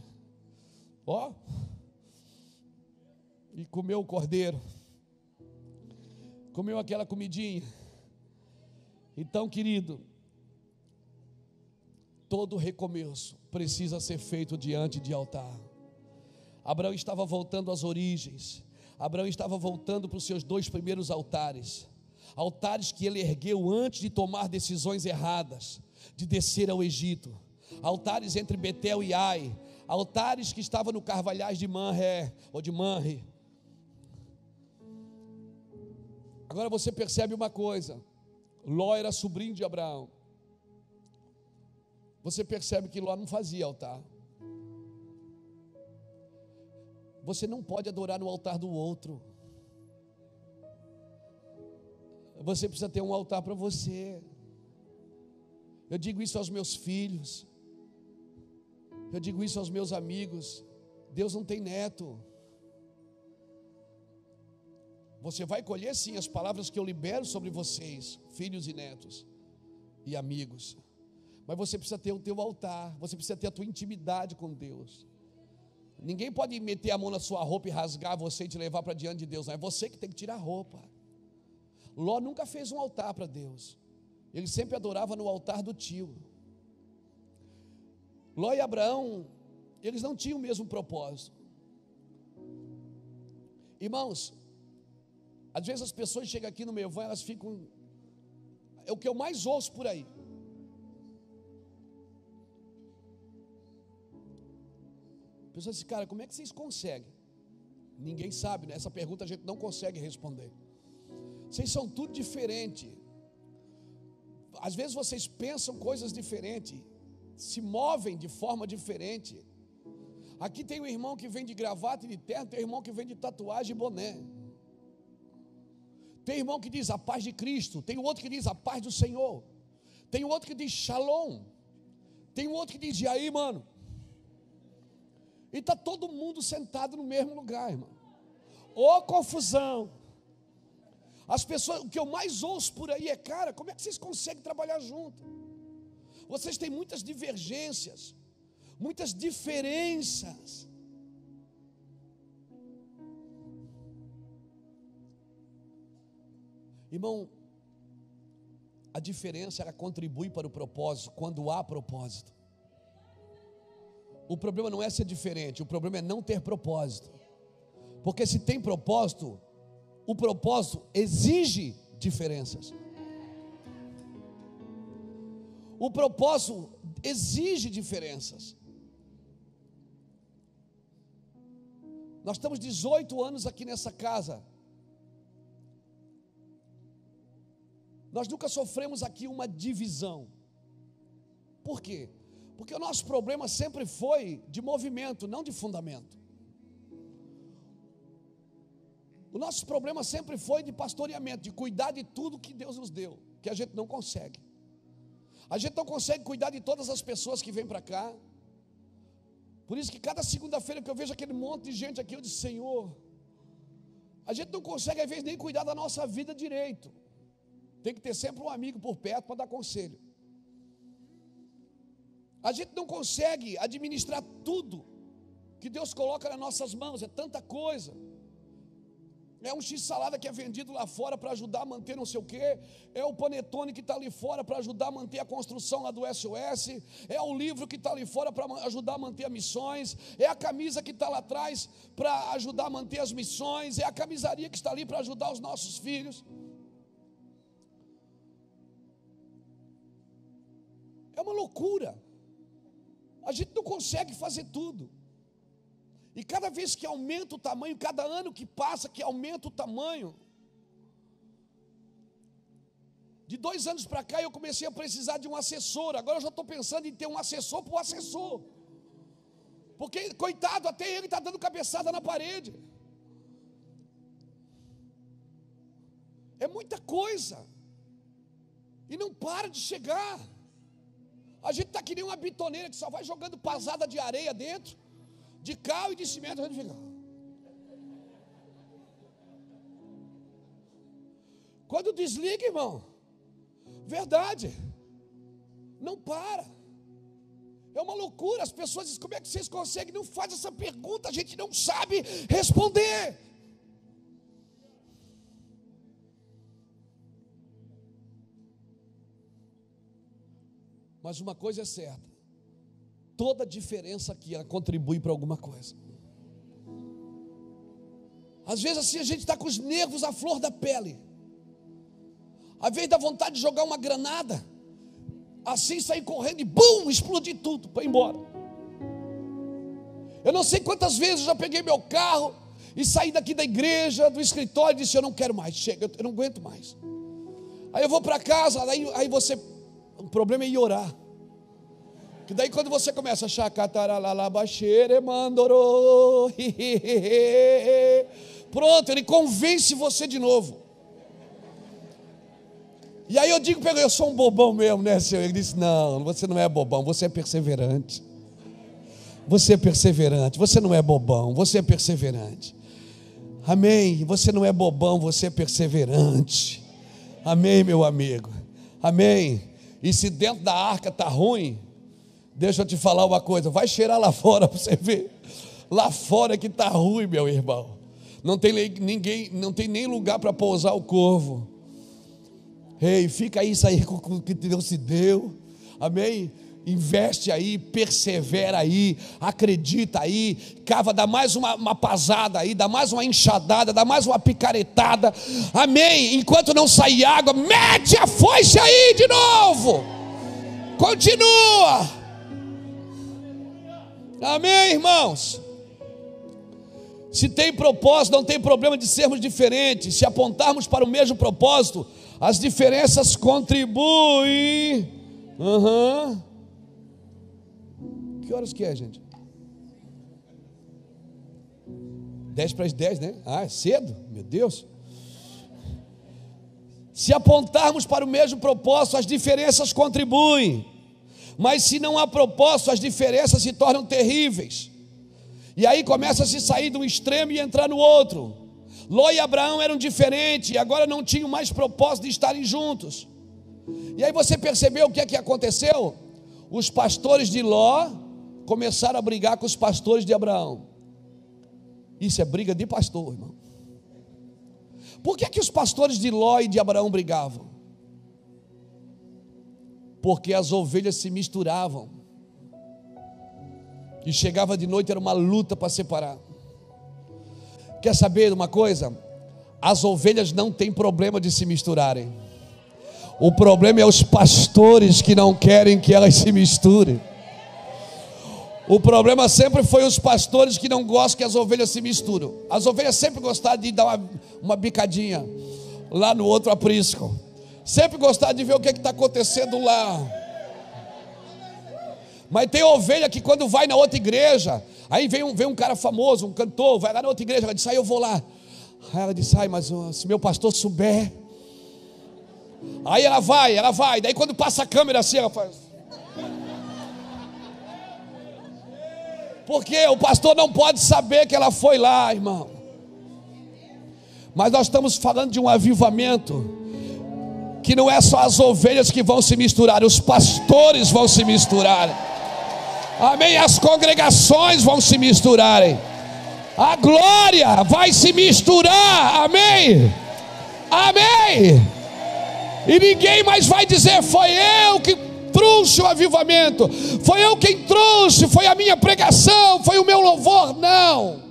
comeu o cordeiro? Comeu aquela comidinha. Então, querido, todo recomeço precisa ser feito diante de altar. Abraão estava voltando às origens. Abraão estava voltando para os seus 2 primeiros altares. Altares que ele ergueu antes de tomar decisões erradas, de descer ao Egito. Altares entre Betel e Ai. Altares que estavam no Carvalhais de Manre. Agora você percebe uma coisa: Ló era sobrinho de Abraão. Você percebe que Ló não fazia altar. Você não pode adorar no altar do outro. Você precisa ter um altar para você. Eu digo isso aos meus filhos. Eu digo isso aos meus amigos. Deus não tem neto. Você vai colher sim as palavras que eu libero sobre vocês, filhos e netos e amigos. Mas você precisa ter o teu altar. Você precisa ter a tua intimidade com Deus. Ninguém pode meter a mão na sua roupa e rasgar você e te levar para diante de Deus. Não é você que tem que tirar a roupa. Ló nunca fez um altar para Deus. Ele sempre adorava no altar do tio. Ló e Abraão, eles não tinham o mesmo propósito. Irmãos, às vezes as pessoas chegam aqui no meu van, elas ficam... É o que eu mais ouço por aí. A pessoa diz, cara, como é que vocês conseguem? Ninguém sabe, né? Essa pergunta a gente não consegue responder. Vocês são tudo diferente. Às vezes vocês pensam coisas diferentes, se movem de forma diferente. Aqui tem um irmão que vem de gravata e de terno, tem um irmão que vem de tatuagem e boné. Tem irmão que diz a paz de Cristo, tem outro que diz a paz do Senhor, tem outro que diz shalom, tem outro que diz e aí, mano? E está todo mundo sentado no mesmo lugar, irmão. Ô confusão. As pessoas, o que eu mais ouço por aí é, cara, como é que vocês conseguem trabalhar junto? Vocês têm muitas divergências, muitas diferenças. Irmão, a diferença ela contribui para o propósito quando há propósito. O problema não é ser diferente, o problema é não ter propósito. Porque se tem propósito, o propósito exige diferenças. O propósito exige diferenças. Nós estamos 18 anos aqui nessa casa. Nós nunca sofremos aqui uma divisão. Por quê? Porque o nosso problema sempre foi de movimento, não de fundamento. O nosso problema sempre foi de pastoreamento, de cuidar de tudo que Deus nos deu, que a gente não consegue. A gente não consegue cuidar de todas as pessoas que vêm para cá. Por isso que cada segunda-feira que eu vejo aquele monte de gente aqui, eu digo, Senhor, a gente não consegue às vezes nem cuidar da nossa vida direito. Tem que ter sempre um amigo por perto para dar conselho. A gente não consegue administrar tudo que Deus coloca nas nossas mãos, é tanta coisa. É um x-salada que é vendido lá fora para ajudar a manter não sei o quê. É o panetone que está ali fora para ajudar a manter a construção lá do SOS. É o livro que está ali fora para ajudar a manter as missões. É a camisa que está lá atrás para ajudar a manter as missões. É a camisaria que está ali para ajudar os nossos filhos. É uma loucura. A gente não consegue fazer tudo. E cada vez que aumenta o tamanho, cada ano que passa que aumenta o tamanho. De 2 anos para cá eu comecei a precisar de um assessor. Agora eu já estou pensando em ter um assessor para o assessor. Porque, coitado, até ele está dando cabeçada na parede. É muita coisa. E não para de chegar. A gente está que nem uma bitoneira que só vai jogando pasada de areia dentro, de cal e de cimento. A gente fica. Quando desliga, irmão, verdade, não para. É uma loucura. As pessoas dizem, como é que vocês conseguem? Não faz essa pergunta, a gente não sabe responder. Mas uma coisa é certa, toda diferença aqui, ela contribui para alguma coisa. Às vezes assim a gente está com os nervos à flor da pele. Às vezes dá vontade de jogar uma granada, assim sair correndo e bum, explodir tudo para ir embora. Eu não sei quantas vezes eu já peguei meu carro e saí daqui da igreja, do escritório e disse, eu não quero mais, chega, eu não aguento mais. Aí eu vou para casa, aí você, o problema é ir orar. Que daí quando você começa a pronto, ele convence você de novo. E aí eu digo para ele, eu sou um bobão mesmo, né, Senhor? Ele disse, não, você não é bobão, você é perseverante. Você é perseverante, você não é bobão, você é perseverante. Amém, você não é bobão, você é perseverante. Amém, meu amigo, amém. E se dentro da arca está ruim, deixa eu te falar uma coisa, vai cheirar lá fora para você ver. Lá fora que está ruim, meu irmão. Não tem nem lugar para pousar o corvo. Ei, fica isso aí com o que Deus te deu. Amém? Investe aí, persevera aí, acredita aí, cava, dá mais uma pasada aí, dá mais uma enxadada, dá mais uma picaretada. Amém? Enquanto não sair água, mete a foice aí de novo. Continua. Amém, irmãos? Se tem propósito, não tem problema de sermos diferentes. Se apontarmos para o mesmo propósito, as diferenças contribuem. Que horas que é, gente? 10:10, né? Ah, é cedo? Meu Deus. Se apontarmos para o mesmo propósito, as diferenças contribuem. Mas se não há propósito, as diferenças se tornam terríveis. E aí começa a se sair de um extremo e entrar no outro. Ló e Abraão eram diferentes e agora não tinham mais propósito de estarem juntos. E aí você percebeu o que é que aconteceu? Os pastores de Ló começaram a brigar com os pastores de Abraão. Isso é briga de pastor, irmão. Por que os pastores de Ló e de Abraão brigavam? Porque as ovelhas se misturavam. E chegava de noite, era uma luta para separar. Quer saber de uma coisa? As ovelhas não têm problema de se misturarem. O problema é os pastores que não querem que elas se misturem. O problema sempre foi os pastores que não gostam que as ovelhas se misturam. As ovelhas sempre gostaram de dar uma bicadinha lá no outro aprisco. Sempre gostaram de ver o que está acontecendo lá. Mas tem ovelha que quando vai na outra igreja, aí vem um cara famoso, um cantor, vai lá na outra igreja, ela diz, eu vou lá. Aí ela diz, mas se meu pastor souber. Aí ela vai, daí quando passa a câmera assim, ela faz. Porque o pastor não pode saber que ela foi lá, irmão. Mas nós estamos falando de um avivamento, que não é só as ovelhas que vão se misturar, os pastores vão se misturar. Amém, as congregações vão se misturarem. A glória vai se misturar. Amém, amém. E ninguém mais vai dizer, foi eu que trouxe o avivamento, foi eu quem trouxe, foi a minha pregação, foi o meu louvor. Não,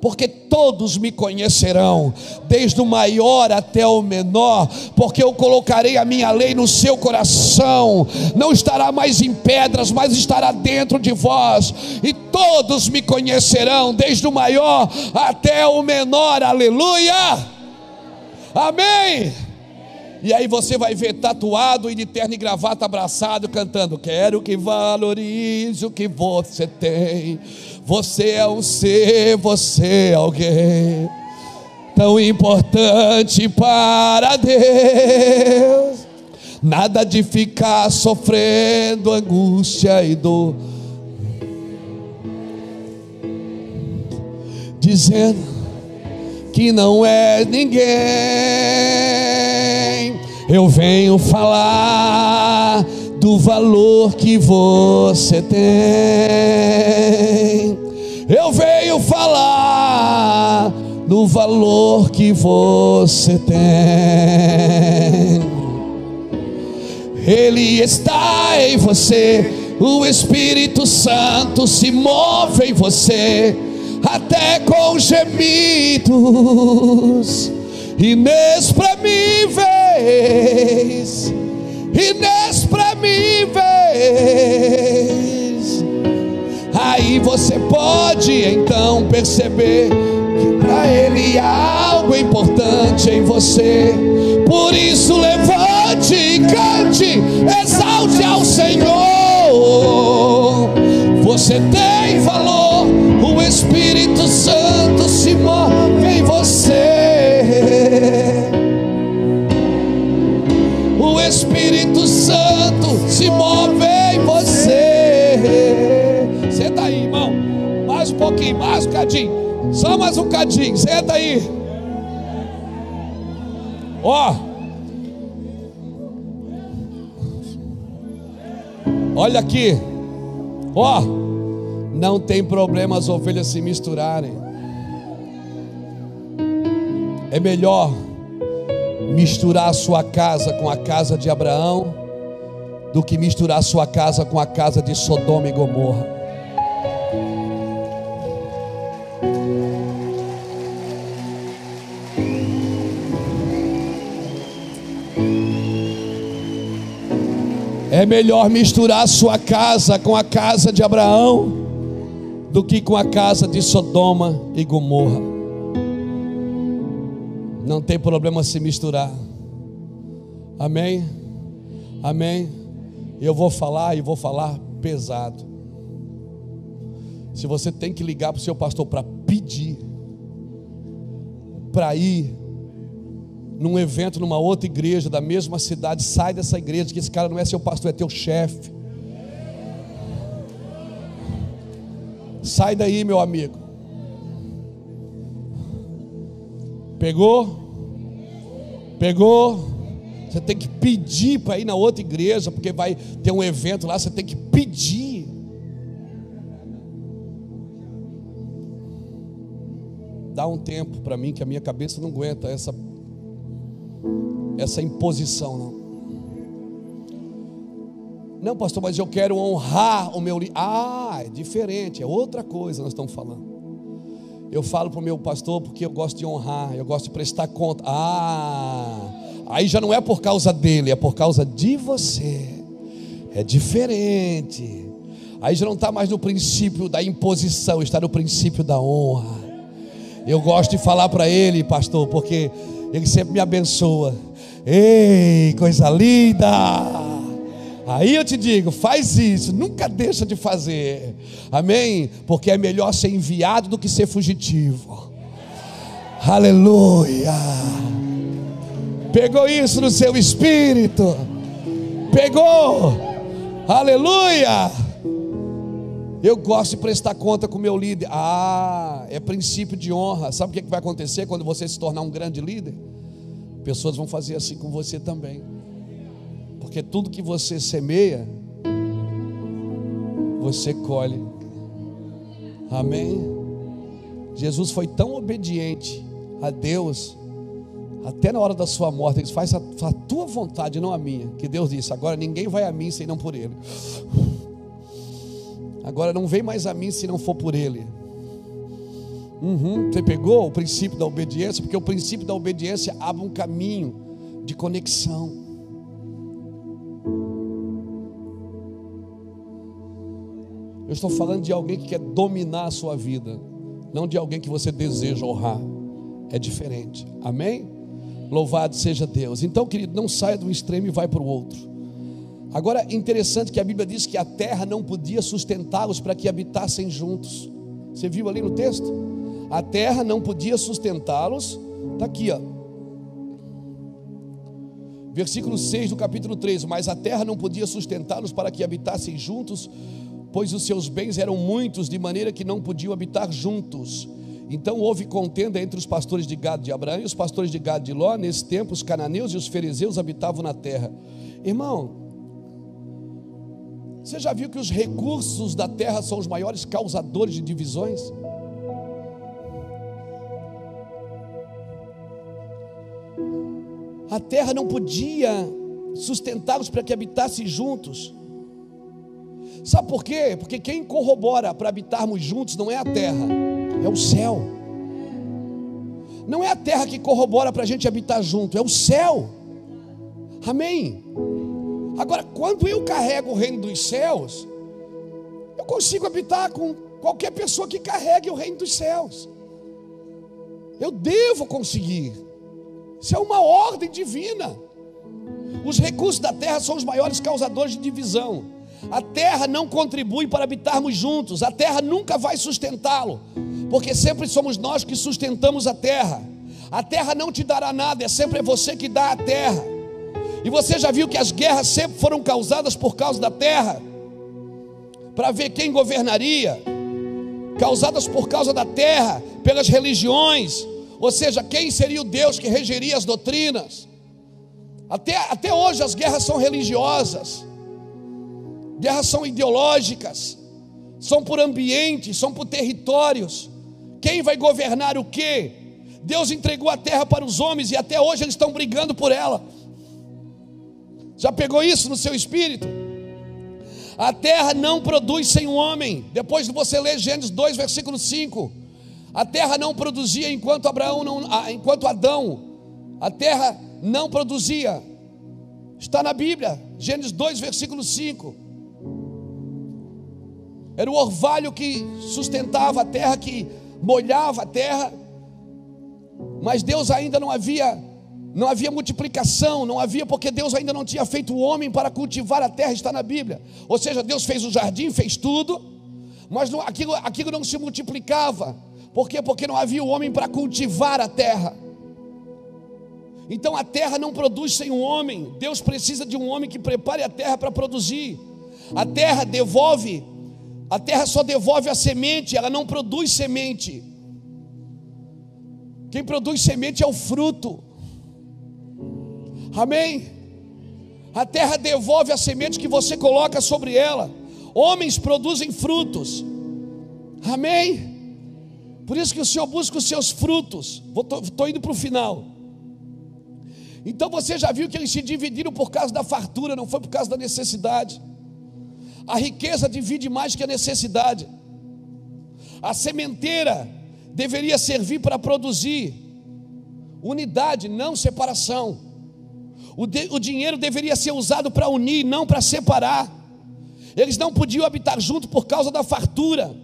porque todos me conhecerão, desde o maior até o menor, porque eu colocarei a minha lei no seu coração, não estará mais em pedras, mas estará dentro de vós, e todos me conhecerão, desde o maior até o menor. Aleluia, amém. E aí você vai ver tatuado e de terno e gravata abraçado, cantando, quero que valorize o que você tem. Você é um ser, você é alguém tão importante para Deus. Nada de ficar sofrendo angústia e dor, dizendo que não é ninguém. Eu venho falar do valor que você tem. Eu venho falar do valor que você tem. Ele está em você, o Espírito Santo se move em você, até com gemidos inexprimíveis, inexprimíveis. Aí você pode então perceber que para Ele há algo importante em você. Por isso levanta Cante, cante, exalte ao Senhor. Você tem valor, o Espírito Santo se move em você. O Espírito Santo se move em você. Senta aí, irmão. Mais um pouquinho, mais um cadinho. Só mais um cadinho, senta aí. Ó, olha aqui. Ó, não tem problema as ovelhas se misturarem. É melhor misturar a sua casa com a casa de Abraão do que misturar a sua casa com a casa de Sodoma e Gomorra. É melhor misturar a sua casa com a casa de Abraão do que com a casa de Sodoma e Gomorra. Não tem problema se misturar. Amém? Amém? Eu vou falar e vou falar pesado. Se você tem que ligar para o seu pastor para pedir, para ir num evento, numa outra igreja da mesma cidade, sai dessa igreja, que esse cara não é seu pastor, é teu chefe. Sai daí, meu amigo. Pegou? Pegou? Você tem que pedir para ir na outra igreja, porque vai ter um evento lá, você tem que pedir. Dá um tempo para mim, que a minha cabeça não aguenta essa imposição, não. Não, pastor, mas eu quero honrar o meu líder. Ah, é diferente, é outra coisa nós estamos falando. Eu falo para o meu pastor porque eu gosto de honrar, eu gosto de prestar conta. Ah, aí já não é por causa dele, é por causa de você. É diferente. Aí já não está mais no princípio da imposição, está no princípio da honra. Eu gosto de falar para ele, pastor, porque ele sempre me abençoa. Ei, coisa linda! Aí eu te digo, faz isso, nunca deixa de fazer. Amém? Porque é melhor ser enviado do que ser fugitivo. Aleluia! Pegou isso no seu espírito? Pegou? Aleluia! Eu gosto de prestar conta com o meu líder. Ah, é princípio de honra. Sabe o que vai acontecer quando você se tornar um grande líder? Pessoas vão fazer assim com você também. Porque tudo que você semeia, você colhe. Amém? Jesus foi tão obediente a Deus, até na hora da sua morte. Ele faz a tua vontade, não a minha. Que Deus disse, agora ninguém vai a mim senão por Ele. Agora não vem mais a mim se não for por Ele. Você pegou o princípio da obediência? Porque o princípio da obediência abre um caminho de conexão. Eu estou falando de alguém que quer dominar a sua vida, não de alguém que você deseja honrar. É diferente. Amém? Louvado seja Deus. Então, querido, não saia de um extremo e vai para o outro. Agora, interessante que a Bíblia diz que a terra não podia sustentá-los para que habitassem juntos. Você viu ali no texto? A terra não podia sustentá-los. Está aqui, ó. Versículo 6 do capítulo 3. Mas a terra não podia sustentá-los para que habitassem juntos, pois os seus bens eram muitos, de maneira que não podiam habitar juntos. Então houve contenda entre os pastores de gado de Abraão e os pastores de gado de Ló. Nesse tempo os cananeus e os ferezeus habitavam na terra. Irmão, você já viu que os recursos da terra são os maiores causadores de divisões? A terra não podia sustentá-los para que habitassem juntos. Sabe por quê? Porque quem corrobora para habitarmos juntos não é a terra, é o céu. Não é a terra que corrobora para a gente habitar junto, é o céu. Amém? Agora, quando eu carrego o reino dos céus, eu consigo habitar com qualquer pessoa que carregue o reino dos céus. Eu devo conseguir. Isso é uma ordem divina. Os recursos da terra são os maiores causadores de divisão. A terra não contribui para habitarmos juntos. A terra nunca vai sustentá-lo, porque sempre somos nós que sustentamos a terra. A terra não te dará nada, sempre é você que dá a terra. E você já viu que as guerras sempre foram causadas por causa da terra, para ver quem governaria, causadas por causa da terra, pelas religiões, ou seja, quem seria o Deus que regeria as doutrinas. Até hoje as guerras são religiosas, guerras são ideológicas, são por ambientes, são por territórios. Quem vai governar o quê? Deus entregou a terra para os homens e até hoje eles estão brigando por ela. Já pegou isso no seu espírito? A terra não produz sem o homem. Depois de você ler Gênesis 2, versículo 5, a terra não produzia enquanto Adão, a terra não produzia. Está na Bíblia, Gênesis 2, versículo 5. Era o orvalho que sustentava a terra, que molhava a terra, mas Deus ainda não havia multiplicação, não havia, porque Deus ainda não tinha feito o homem para cultivar a terra. Está na Bíblia. Ou seja, Deus fez o jardim, fez tudo, mas aquilo não se multiplicava. Por quê? Porque não havia o homem para cultivar a terra. Então a terra não produz sem o homem. Deus precisa de um homem que prepare a terra para produzir. A terra só devolve a semente, ela não produz semente. Quem produz semente é o fruto. Amém? A terra devolve a semente que você coloca sobre ela. Homens produzem frutos. Amém? Por isso que o Senhor busca os seus frutos. Estou indo para o final. Então você já viu que eles se dividiram por causa da fartura, não foi por causa da necessidade. A riqueza divide mais que a necessidade. A sementeira deveria servir para produzir unidade, não separação. O dinheiro deveria ser usado para unir, não para separar. Eles não podiam habitar juntos por causa da fartura.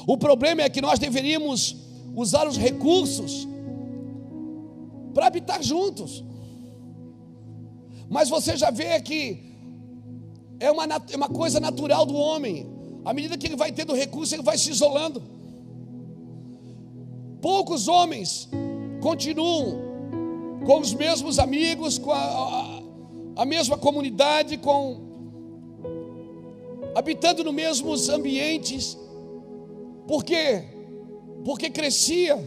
O problema é que nós deveríamos usar os recursos para habitar juntos. Mas você já vê que é uma coisa natural do homem. À medida que ele vai tendo recurso, ele vai se isolando. Poucos homens continuam com os mesmos amigos, com a mesma comunidade, habitando nos mesmos ambientes. Por quê? Porque crescia,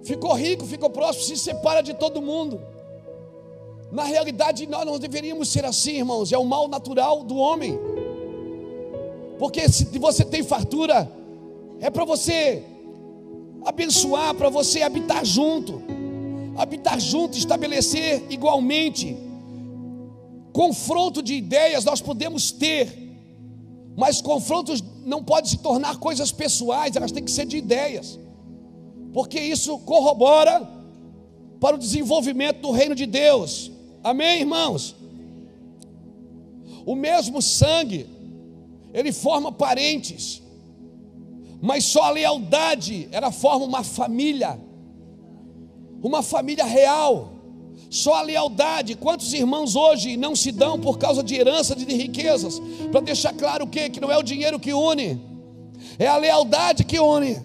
ficou rico, ficou próximo, se separa de todo mundo. Na realidade, nós não deveríamos ser assim, irmãos. É o mal natural do homem. Porque se você tem fartura, é para você abençoar, para você habitar junto. Habitar junto, estabelecer igualmente. Confronto de ideias nós podemos ter, mas confrontos não podem se tornar coisas pessoais, elas têm que ser de ideias, porque isso corrobora para o desenvolvimento do reino de Deus. Amém, irmãos? O mesmo sangue, ele forma parentes, mas só a lealdade, ela forma uma família real. Só a lealdade. Quantos irmãos hoje não se dão por causa de herança de riquezas? Para deixar claro o quê? Que não é o dinheiro que une, é a lealdade que une.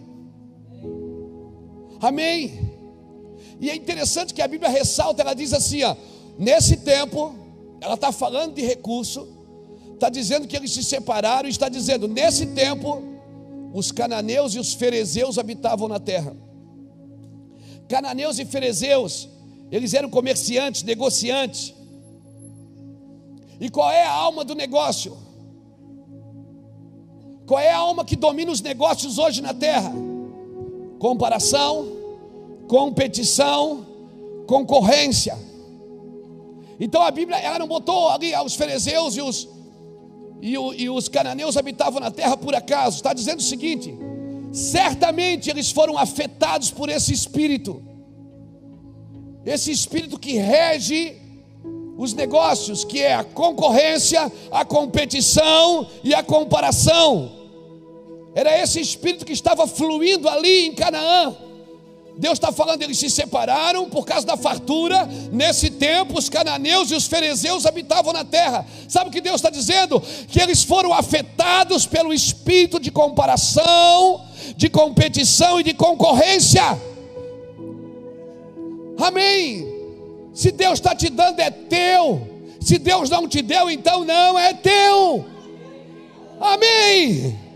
Amém? E é interessante que a Bíblia ressalta, ela diz assim, ó, nesse tempo, ela está falando de recurso, está dizendo que eles se separaram, e está dizendo, nesse tempo, os cananeus e os ferezeus habitavam na terra. Cananeus e ferezeus, eles eram comerciantes, negociantes. E qual é a alma do negócio? Qual é a alma que domina os negócios hoje na terra? Comparação, competição, concorrência. Então a Bíblia, ela não botou ali os ferezeus e os cananeus habitavam na terra por acaso. Está dizendo o seguinte: certamente eles foram afetados por esse espírito que rege os negócios, que é a concorrência, a competição e a comparação. Era esse espírito que estava fluindo ali em Canaã, Deus está falando, eles se separaram por causa da fartura. Nesse tempo os cananeus e os ferezeus habitavam na terra. Sabe o que Deus está dizendo? Que eles foram afetados pelo espírito de comparação, de competição e de concorrência. Amém. Se Deus está te dando, é teu. Se Deus não te deu, então não é teu. Amém.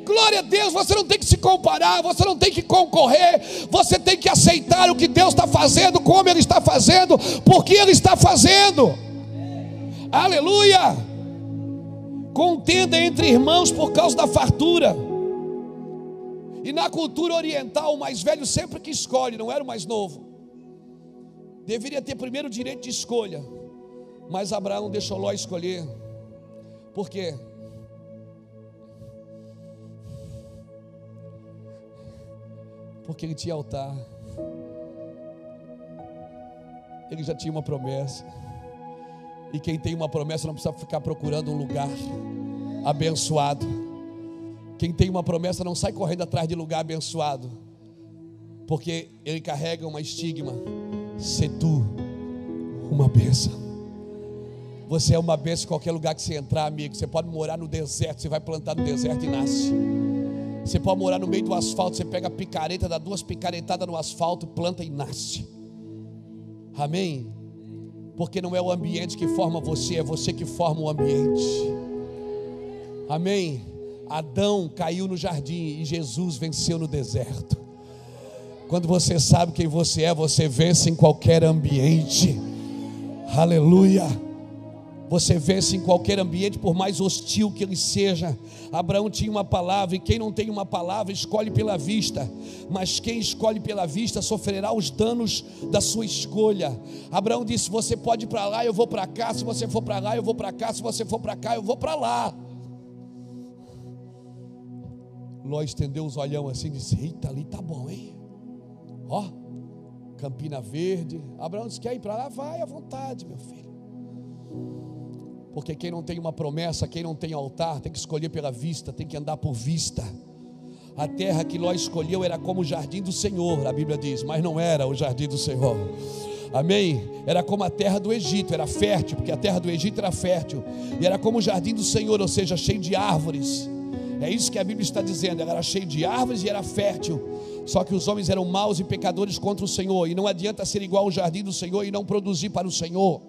Glória a Deus. Você não tem que se comparar, você não tem que concorrer, você tem que aceitar o que Deus está fazendo, como Ele está fazendo, porque Ele está fazendo. Aleluia. Contenda entre irmãos por causa da fartura. E na cultura oriental, o mais velho sempre que escolhe, não era o mais novo. Deveria ter primeiro o direito de escolha, mas Abraão deixou Ló escolher. Por quê? Porque ele tinha altar. Ele já tinha uma promessa. E quem tem uma promessa não precisa ficar procurando um lugar abençoado. Quem tem uma promessa não sai correndo atrás de lugar abençoado, porque ele carrega uma estigma: ser tu uma bênção. Você é uma bênção em qualquer lugar que você entrar, amigo. Você pode morar no deserto, você vai plantar no deserto e nasce. Você pode morar no meio do asfalto, você pega a picareta, dá 2 picaretadas no asfalto, planta e nasce. Amém? Porque não é o ambiente que forma você, é você que forma o ambiente. Amém? Adão caiu no jardim e Jesus venceu no deserto. Quando você sabe quem você é, você vence em qualquer ambiente. Aleluia. Você vence em qualquer ambiente, por mais hostil que ele seja. Abraão tinha uma palavra, e quem não tem uma palavra escolhe pela vista, mas quem escolhe pela vista sofrerá os danos da sua escolha. Abraão disse: você pode ir para lá, eu vou para cá. Se você for para lá, eu vou para cá. Se você for para cá, eu vou para lá. Ló estendeu os olhão assim e disse: eita, ali tá bom, hein? Ó, Campina Verde. Abraão disse: quer ir para lá? Vai à vontade, meu filho. Porque quem não tem uma promessa, quem não tem altar, tem que escolher pela vista, tem que andar por vista. A terra que Ló escolheu era como o jardim do Senhor, a Bíblia diz, mas não era o jardim do Senhor. Amém? Era como a terra do Egito, era fértil, porque a terra do Egito era fértil. E era como o jardim do Senhor, ou seja, cheio de árvores. É isso que a Bíblia está dizendo, ela era cheia de árvores e era fértil. Só que os homens eram maus e pecadores contra o Senhor. E não adianta ser igual ao jardim do Senhor e não produzir para o Senhor.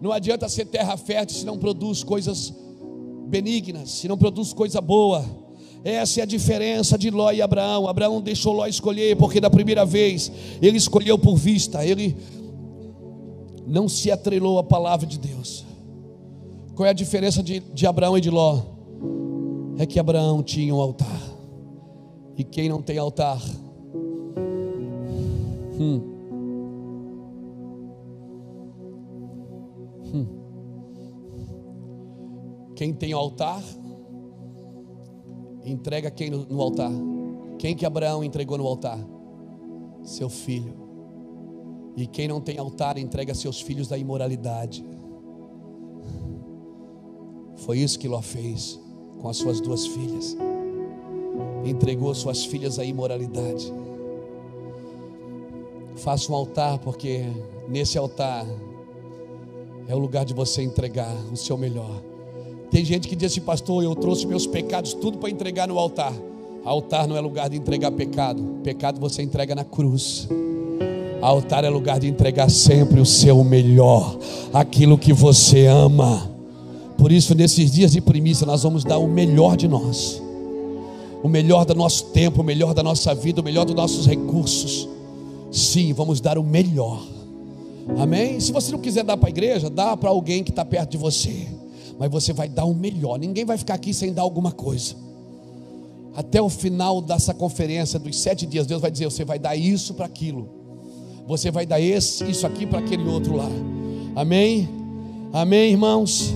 Não adianta ser terra fértil se não produz coisas benignas, se não produz coisa boa. Essa é a diferença de Ló e Abraão. Abraão deixou Ló escolher, porque da primeira vez ele escolheu por vista. Ele não se atrelou à palavra de Deus. Qual é a diferença de Abraão e de Ló? É que Abraão tinha um altar, e quem não tem altar quem tem altar entrega quem no altar? Quem que Abraão entregou no altar? Seu filho. E quem não tem altar entrega seus filhos da imoralidade. Foi isso que Ló fez com as suas 2 filhas. Entregou suas filhas à imoralidade. Faça um altar, porque nesse altar é o lugar de você entregar o seu melhor. Tem gente que diz assim: pastor, eu trouxe meus pecados tudo para entregar no altar. Altar não é lugar de entregar pecado. Pecado você entrega na cruz. Altar é lugar de entregar sempre o seu melhor, aquilo que você ama. Por isso, nesses dias de primícia, nós vamos dar o melhor de nós, o melhor do nosso tempo, o melhor da nossa vida, o melhor dos nossos recursos. Sim, vamos dar o melhor. Amém? Se você não quiser dar para a igreja, dá para alguém que está perto de você, mas você vai dar o melhor. Ninguém vai ficar aqui sem dar alguma coisa. Até o final dessa conferência dos 7 dias, Deus vai dizer: você vai dar isso para aquilo, você vai dar isso aqui para aquele outro lá. Amém? Amém, irmãos?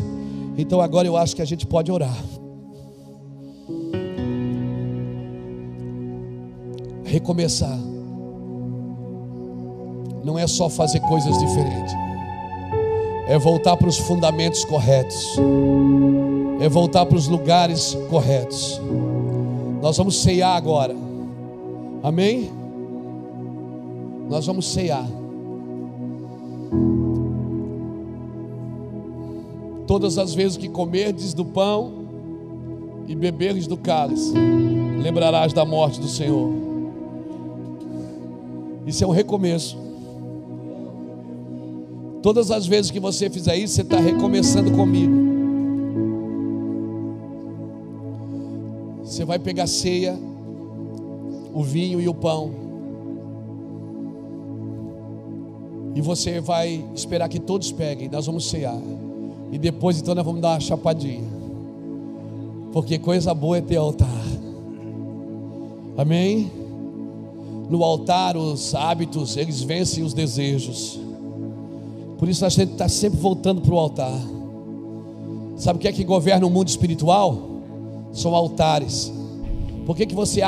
Então agora eu acho que a gente pode orar. Recomeçar não é só fazer coisas diferentes, é voltar para os fundamentos corretos, é voltar para os lugares corretos. Nós vamos ceiar agora. Amém? Nós vamos cear. Todas as vezes que comerdes do pão e beberdes do cálice, lembrarás da morte do Senhor. Isso é um recomeço. Todas as vezes que você fizer isso, você está recomeçando comigo. Você vai pegar a ceia, o vinho e o pão, e você vai esperar que todos peguem. Nós vamos cear, e depois então nós vamos dar uma chapadinha, porque coisa boa é ter altar. Amém? No altar os hábitos, eles vencem os desejos. Por isso a gente está sempre voltando para o altar. Sabe o que é que governa o mundo espiritual? São altares. Por que você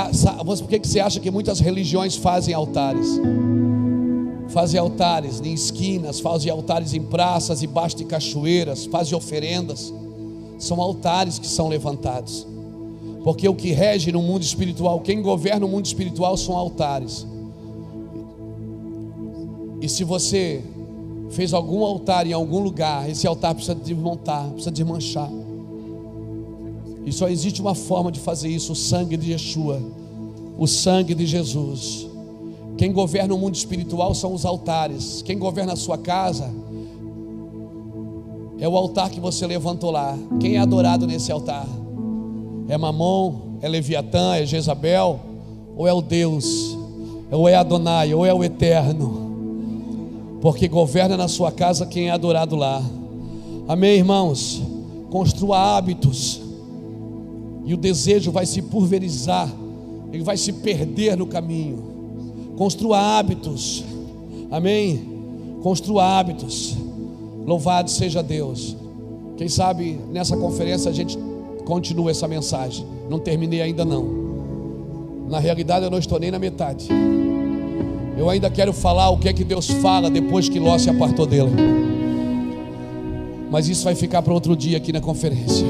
acha que muitas religiões fazem altares? Fazem altares em esquinas, fazem altares em praças, embaixo de cachoeiras, fazem oferendas. São altares que são levantados. Porque o que rege no mundo espiritual, quem governa o mundo espiritual são altares. E se você fez algum altar em algum lugar, esse altar precisa desmontar, precisa desmanchar. E só existe uma forma de fazer isso: o sangue de Yeshua, o sangue de Jesus. Quem governa o mundo espiritual são os altares. Quem governa a sua casa é o altar que você levantou lá. Quem é adorado nesse altar? É Mamon, é Leviatã, é Jezabel, ou é o Deus, ou é Adonai, ou é o Eterno? Porque governa na sua casa quem é adorado lá. Amém, irmãos? Construa hábitos, e o desejo vai se pulverizar, ele vai se perder no caminho. Construa hábitos, amém? Construa hábitos. Louvado seja Deus. Quem sabe nessa conferência a gente continua essa mensagem. Não terminei ainda não. Na realidade eu não estou nem na metade. Eu ainda quero falar o que é que Deus fala depois que Ló se apartou dele. Mas isso vai ficar para outro dia aqui na conferência.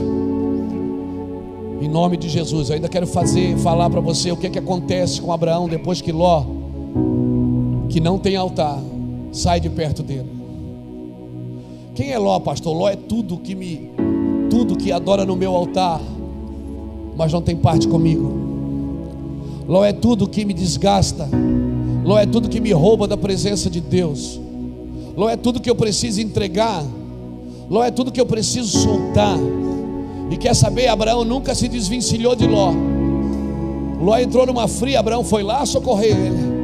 Em nome de Jesus, eu ainda quero falar para você o que é que acontece com Abraão depois que Ló, que não tem altar, sai de perto dele. Quem é Ló, pastor? Ló é tudo que adora no meu altar, mas não tem parte comigo. Ló é tudo que me desgasta. Ló é tudo que me rouba da presença de Deus. Ló é tudo que eu preciso entregar. Ló é tudo que eu preciso soltar. E quer saber, Abraão nunca se desvencilhou de Ló. Ló entrou numa fria, Abraão foi lá socorrer ele.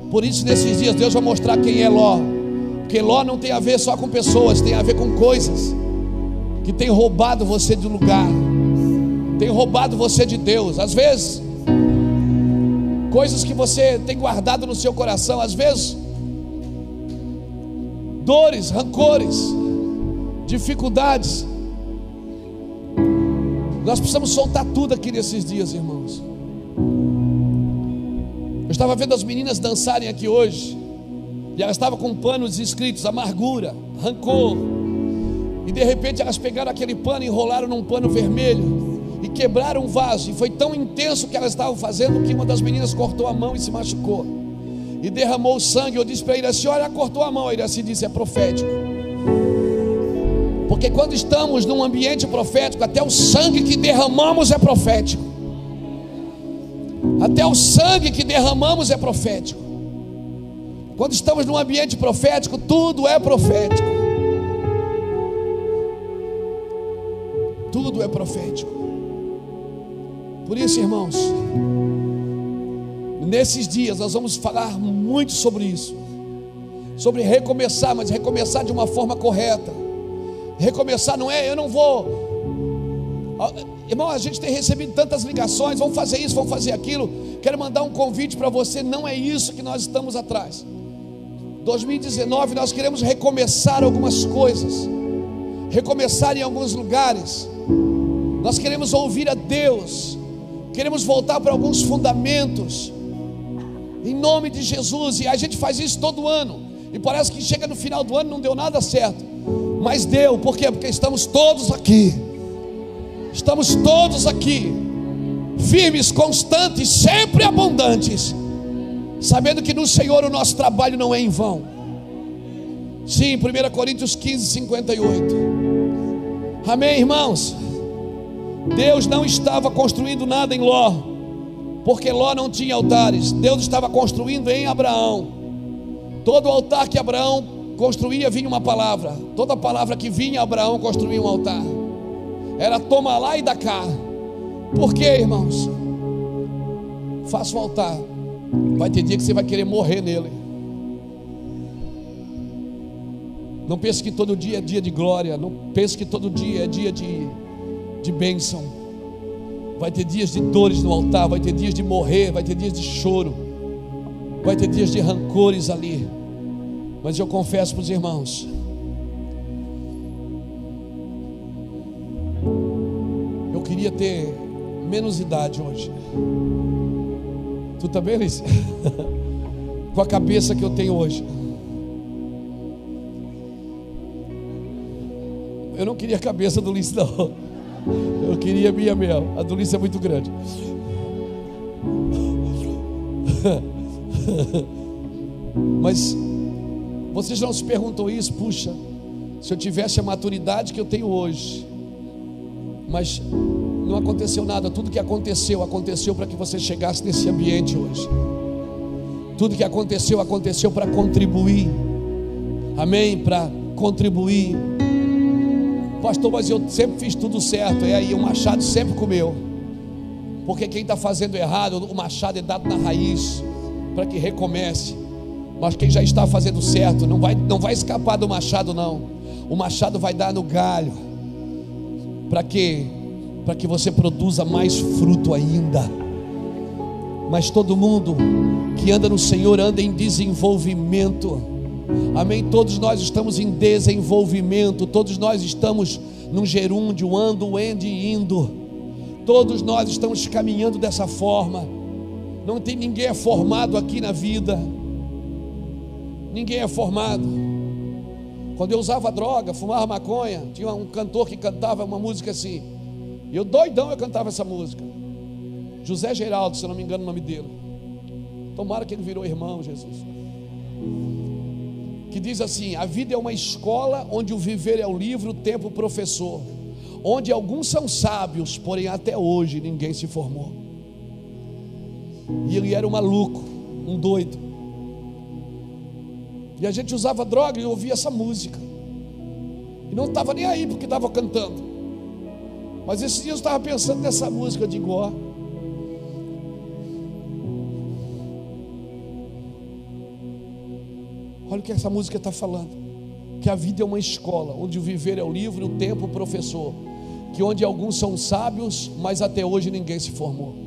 Por isso nesses dias Deus vai mostrar quem é Ló. Porque Ló não tem a ver só com pessoas, tem a ver com coisas que tem roubado você de lugar, tem roubado você de Deus. Às vezes coisas que você tem guardado no seu coração, às vezes dores, rancores, dificuldades. Nós precisamos soltar tudo aqui nesses dias, irmãos. Eu estava vendo as meninas dançarem aqui hoje, e elas estavam com panos escritos amargura, rancor, e de repente elas pegaram aquele pano, enrolaram num pano vermelho e quebraram um vaso. E foi tão intenso o que elas estavam fazendo que uma das meninas cortou a mão e se machucou e derramou sangue. Eu disse para ele: a senhora cortou a mão. Ele assim disse: é profético. Porque quando estamos num ambiente profético, até o sangue que derramamos é profético. Até o sangue que derramamos é profético. Quando estamos num ambiente profético, tudo é profético. Tudo é profético. Por isso, irmãos, nesses dias nós vamos falar muito sobre isso. Sobre recomeçar, mas recomeçar de uma forma correta. Recomeçar não é, eu não vou... Irmão, a gente tem recebido tantas ligações, vamos fazer isso, vamos fazer aquilo. Quero mandar um convite para você. Não é isso que nós estamos atrás. 2019 nós queremos recomeçar algumas coisas, recomeçar em alguns lugares. Nós queremos ouvir a Deus, queremos voltar para alguns fundamentos, em nome de Jesus. E a gente faz isso todo ano, e parece que chega no final do ano não deu nada certo, mas deu. Por quê? Porque estamos todos aqui. Estamos todos aqui, firmes, constantes, sempre abundantes, sabendo que no Senhor o nosso trabalho não é em vão. Sim, 1 Coríntios 15, 58. Amém, irmãos? Deus não estava construindo nada em Ló, porque Ló não tinha altares. Deus estava construindo em Abraão. Todo altar que Abraão construía vinha uma palavra. Toda palavra que vinha, Abraão construía um altar. Era toma lá e dá cá. Por quê, irmãos? Faça um altar. Vai ter dia que você vai querer morrer nele. Não pense que todo dia é dia de glória. Não pense que todo dia é dia de bênção. Vai ter dias de dores no altar. Vai ter dias de morrer. Vai ter dias de choro. Vai ter dias de rancores ali. Mas eu confesso para os irmãos, eu queria ter menos idade hoje. Tu também, Alice? Com a cabeça que eu tenho hoje. Eu não queria a cabeça do Ulisses, não. Eu queria a minha mesmo. A do Ulisses é muito grande. Mas vocês não se perguntam isso? Puxa, se eu tivesse a maturidade que eu tenho hoje, mas não aconteceu nada. Tudo que aconteceu para que você chegasse nesse ambiente hoje. Tudo que aconteceu para contribuir. Amém? Para contribuir. Pastor, mas eu sempre fiz tudo certo. É aí, o machado sempre comeu. Porque quem está fazendo errado, o machado é dado na raiz, para que recomece. Mas quem já está fazendo certo, não vai escapar do machado, não. O machado vai dar no galho. Para quê? Para que você produza mais fruto ainda. Mas todo mundo que anda no Senhor anda em desenvolvimento. Amém? Todos nós estamos em desenvolvimento. Todos nós estamos num gerúndio, ando, ende e indo. Todos nós estamos caminhando dessa forma. Não tem ninguém é formado aqui na vida. Ninguém é formado. Quando eu usava droga, fumava maconha, tinha um cantor que cantava uma música assim. E eu doidão, eu cantava essa música. José Geraldo, se eu não me engano o nome dele. Tomara que ele virou irmão, Jesus. Que diz assim: a vida é uma escola onde o viver é o livro, o tempo o professor. Onde alguns são sábios, porém até hoje ninguém se formou. E ele era um maluco, um doido. E a gente usava droga e ouvia essa música. E não estava nem aí porque estava cantando. Mas esses dias eu estava pensando nessa música. Eu digo, ó, olha o que essa música está falando. Que a vida é uma escola, onde o viver é o livro, o tempo o professor. Que onde alguns são sábios, mas até hoje ninguém se formou.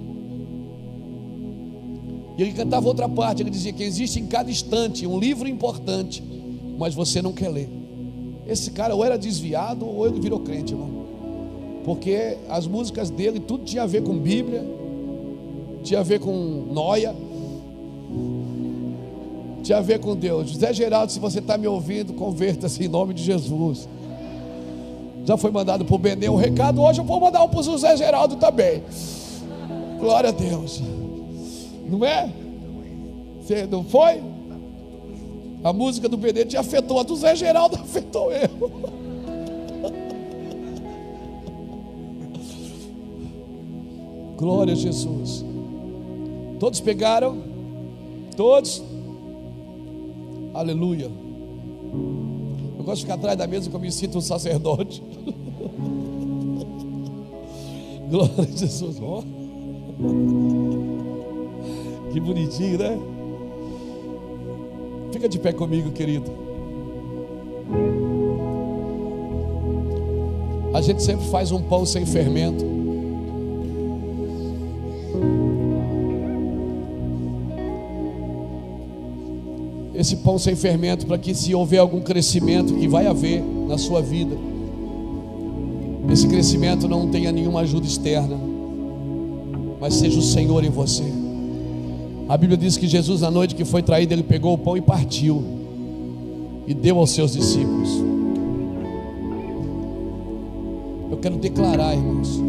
E ele cantava outra parte, ele dizia que existe em cada instante um livro importante, mas você não quer ler. Esse cara ou era desviado ou ele virou crente, irmão. Porque as músicas dele, tudo tinha a ver com Bíblia, tinha a ver com noia, tinha a ver com Deus. José Geraldo, se você está me ouvindo, converta-se em nome de Jesus. Já foi mandado para o Benê um recado, hoje eu vou mandar um para o José Geraldo também. Glória a Deus. Não é? Você não foi? A música do Benê te afetou, a do Zé Geraldo afetou eu. Glória a Jesus. Todos pegaram? Todos? Aleluia. Eu gosto de ficar atrás da mesa, que eu me sinto um sacerdote. Glória a Jesus. Oh. Que bonitinho, né? Fica de pé comigo, querido. A gente sempre faz um pão sem fermento. Esse pão sem fermento, para que se houver algum crescimento, que vai haver na sua vida, esse crescimento não tenha nenhuma ajuda externa, mas seja o Senhor em você. A Bíblia diz que Jesus, na noite que foi traído, ele pegou o pão e partiu e deu aos seus discípulos. Eu quero declarar, irmãos,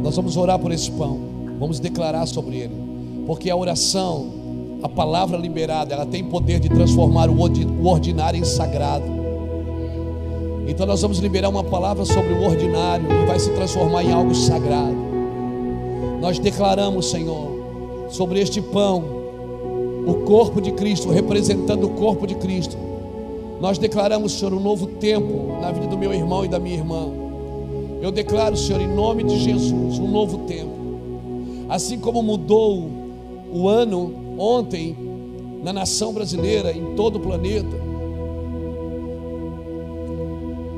nós vamos orar por esse pão. Vamos declarar sobre ele, porque a oração, a palavra liberada, ela tem poder de transformar o ordinário em sagrado. Então nós vamos liberar uma palavra sobre o ordinário e vai se transformar em algo sagrado. Nós declaramos, Senhor, sobre este pão, o corpo de Cristo, representando o corpo de Cristo. Nós declaramos, Senhor, um novo tempo na vida do meu irmão e da minha irmã. Eu declaro, Senhor, em nome de Jesus, um novo tempo. Assim como mudou o ano ontem na nação brasileira, em todo o planeta,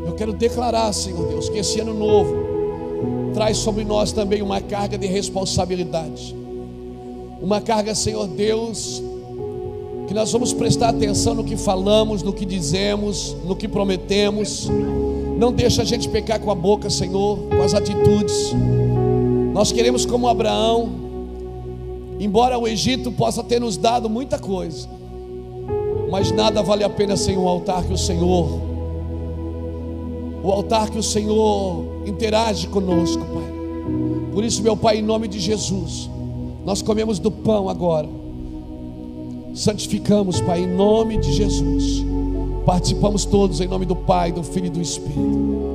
eu quero declarar, Senhor Deus, que esse ano novo traz sobre nós também uma carga de responsabilidade. Uma carga, Senhor Deus, que nós vamos prestar atenção no que falamos, no que dizemos, no que prometemos. Não deixa a gente pecar com a boca, Senhor, com as atitudes. Nós queremos, como Abraão, embora o Egito possa ter nos dado muita coisa, mas nada vale a pena sem o altar que o Senhor interage conosco, Pai. Por isso, meu Pai, em nome de Jesus, nós comemos do pão agora, santificamos, Pai, em nome de Jesus. Participamos todos em nome do Pai, do Filho e do Espírito.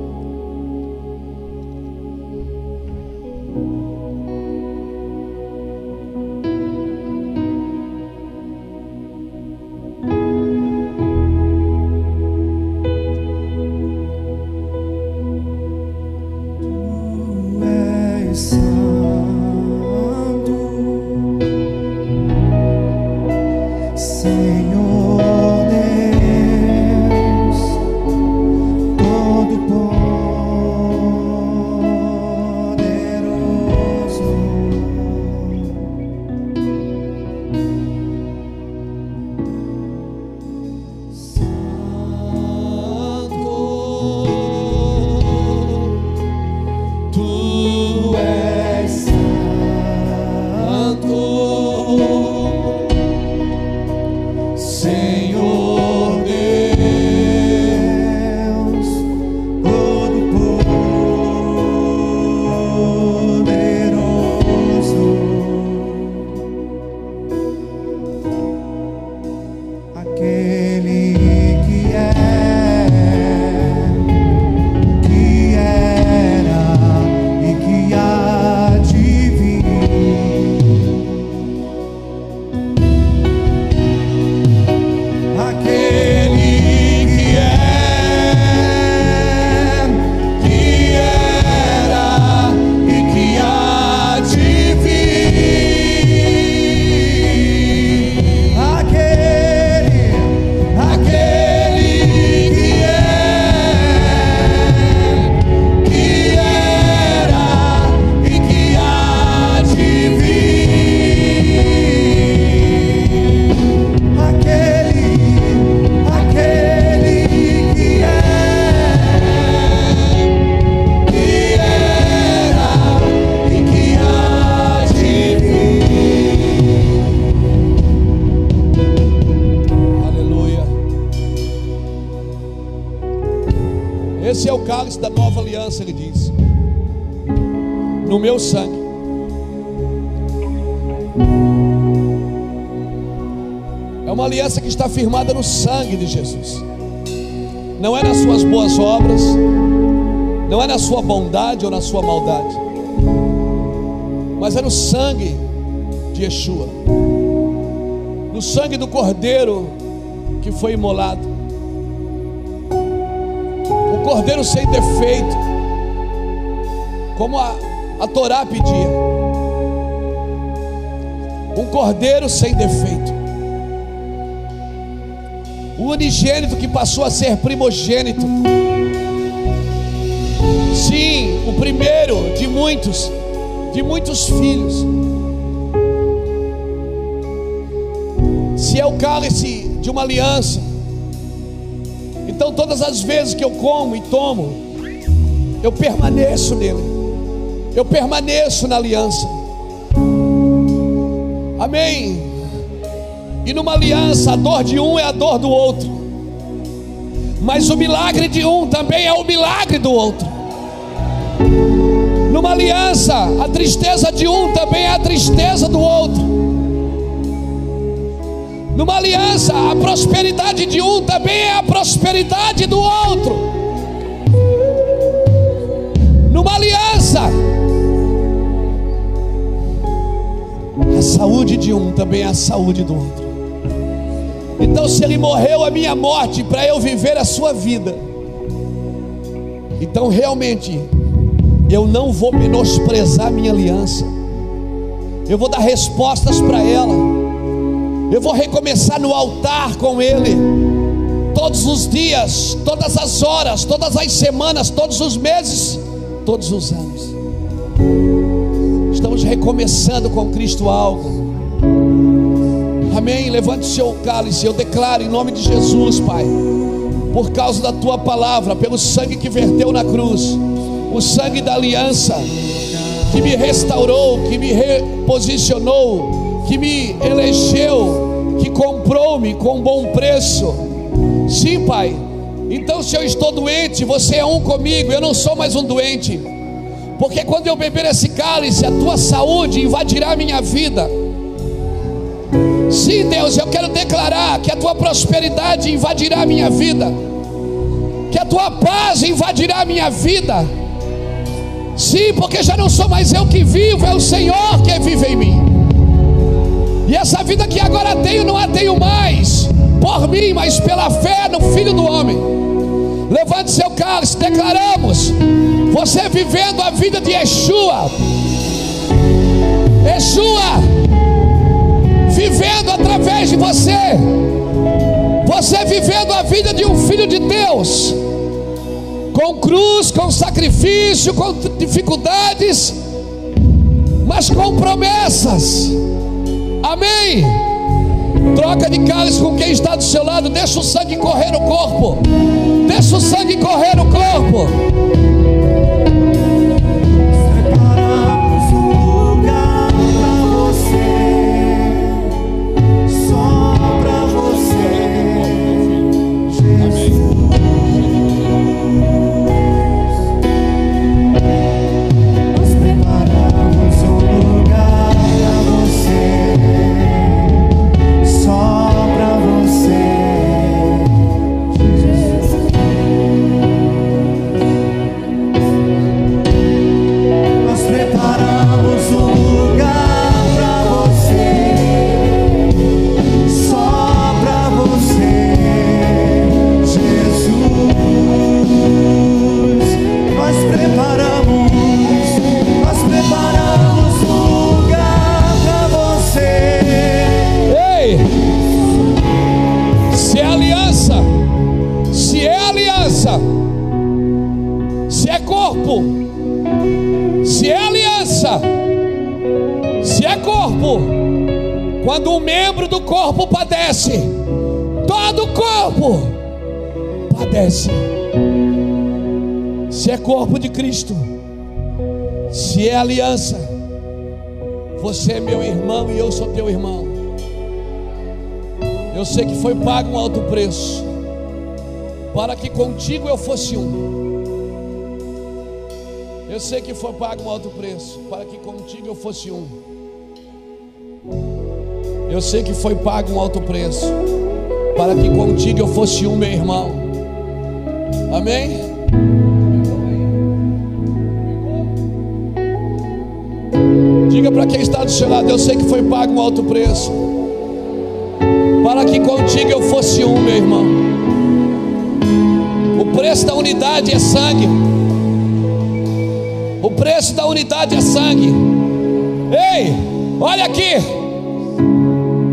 Esse é o cálice da nova aliança, ele diz, no meu sangue. É uma aliança que está firmada no sangue de Jesus. Não é nas suas boas obras, não é na sua bondade ou na sua maldade, mas é no sangue de Yeshua, no sangue do Cordeiro que foi imolado, o Cordeiro sem defeito, como a Torá pedia, um Cordeiro sem defeito, o unigênito que passou a ser primogênito. Sim, o primeiro de muitos filhos. Se é o cálice de uma aliança, então todas as vezes que eu como e tomo, eu permaneço nele, eu permaneço na aliança. Amém. E numa aliança, a dor de um é a dor do outro, mas o milagre de um também é o milagre do outro. Numa aliança, a tristeza de um também é a tristeza do outro. Numa aliança, a prosperidade de um também é a prosperidade do outro. Numa aliança, a saúde de um também é a saúde do outro. Então, se ele morreu a minha morte para eu viver a sua vida, então realmente eu não vou menosprezar a minha aliança. Eu vou dar respostas para ela. Eu vou recomeçar no altar com Ele, todos os dias, todas as horas, todas as semanas, todos os meses, todos os anos. Estamos recomeçando com Cristo algo. Amém. Levante o seu cálice. Eu declaro em nome de Jesus, Pai, por causa da Tua palavra, pelo sangue que verteu na cruz, o sangue da aliança, que me restaurou, que me reposicionou, que me elegeu, que comprou-me com bom preço. Sim, Pai. Então, se eu estou doente, você é um comigo, eu não sou mais um doente, porque quando eu beber esse cálice, a Tua saúde invadirá a minha vida. Sim, Deus, eu quero declarar que a Tua prosperidade invadirá a minha vida, que a Tua paz invadirá a minha vida. Sim, porque já não sou mais eu que vivo, é o Senhor que vive em mim. E essa vida que agora tenho, não a tenho mais por mim, mas pela fé no Filho do Homem. Levante seu cálice, declaramos você vivendo a vida de Yeshua. Yeshua vivendo através de você. Você vivendo a vida de um filho de Deus, com cruz, com sacrifício, com dificuldades, mas com promessas. Amém. Troca de cálice com quem está do seu lado. Deixa o sangue correr no corpo. Deixa o sangue correr no corpo. Separamos um lugar pra você, só pra você, Jesus. Nós preparamos um lugar pra você, só pra você, Jesus. Nós preparamos um lugar pra você, só pra você, Jesus. Nós preparamos um lugar pra você. Ei, se é aliança, se é aliança, se é corpo, se é aliança, se é corpo, quando um membro do corpo padece, todo o corpo padece. Se é corpo de Cristo, se é aliança, você é meu irmão e eu sou teu irmão. Eu sei que foi pago um alto preço para que contigo eu fosse um. Eu sei que foi pago um alto preço para que contigo eu fosse um. Eu sei que foi pago um alto preço para que contigo eu fosse um, meu irmão. Amém? Diga para quem está do seu lado: eu sei que foi pago um alto preço para que contigo eu fosse um, meu irmão. O preço da unidade é sangue. O preço da unidade é sangue. Ei, olha aqui.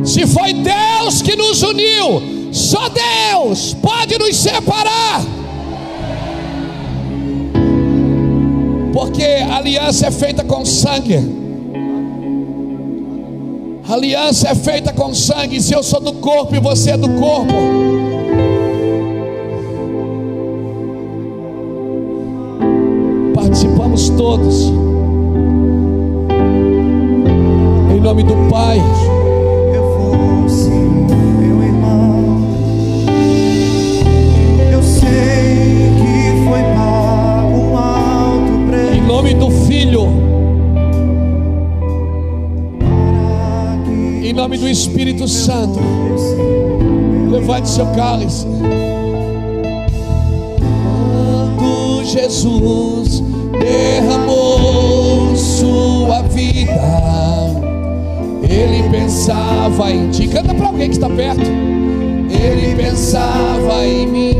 Se foi Deus que nos uniu, só Deus pode nos separar. Porque a aliança é feita com sangue. A aliança é feita com sangue. Se eu sou do corpo e você é do corpo, participamos todos. Em nome do Pai. Eu fosse meu irmão, eu sei que foi pago um alto preço. Em nome do Filho. do Espírito Santo. Levante seu cálice. Quando Jesus derramou sua vida, Ele pensava em ti. Canta para alguém que está perto. Ele pensava em mim,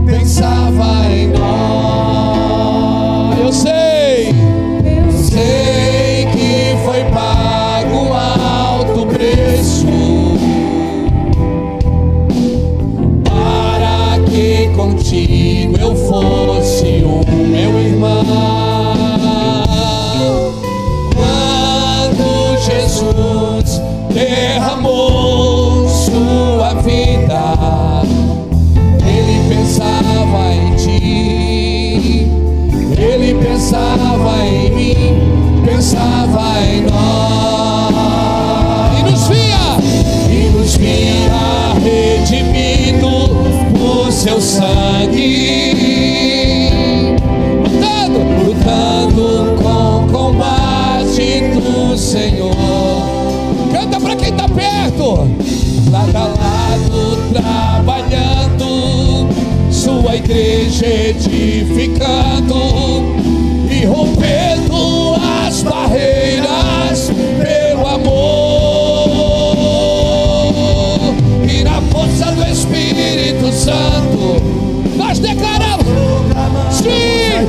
pensava em nós. Eu sei que foi pago um alto preço para que contigo eu fosse o meu irmão. Quando Jesus derramou sua vida, Ele pensava em ti, Ele pensava em mim, pensava em nós, e nos via redimidos por seu sangue, lutando com o combate do Senhor. Canta para quem está perto. Lado a lado trabalhando, sua igreja edificando e rompendo as barreiras pelo amor. E na força do Espírito Santo nós declaramos, sim,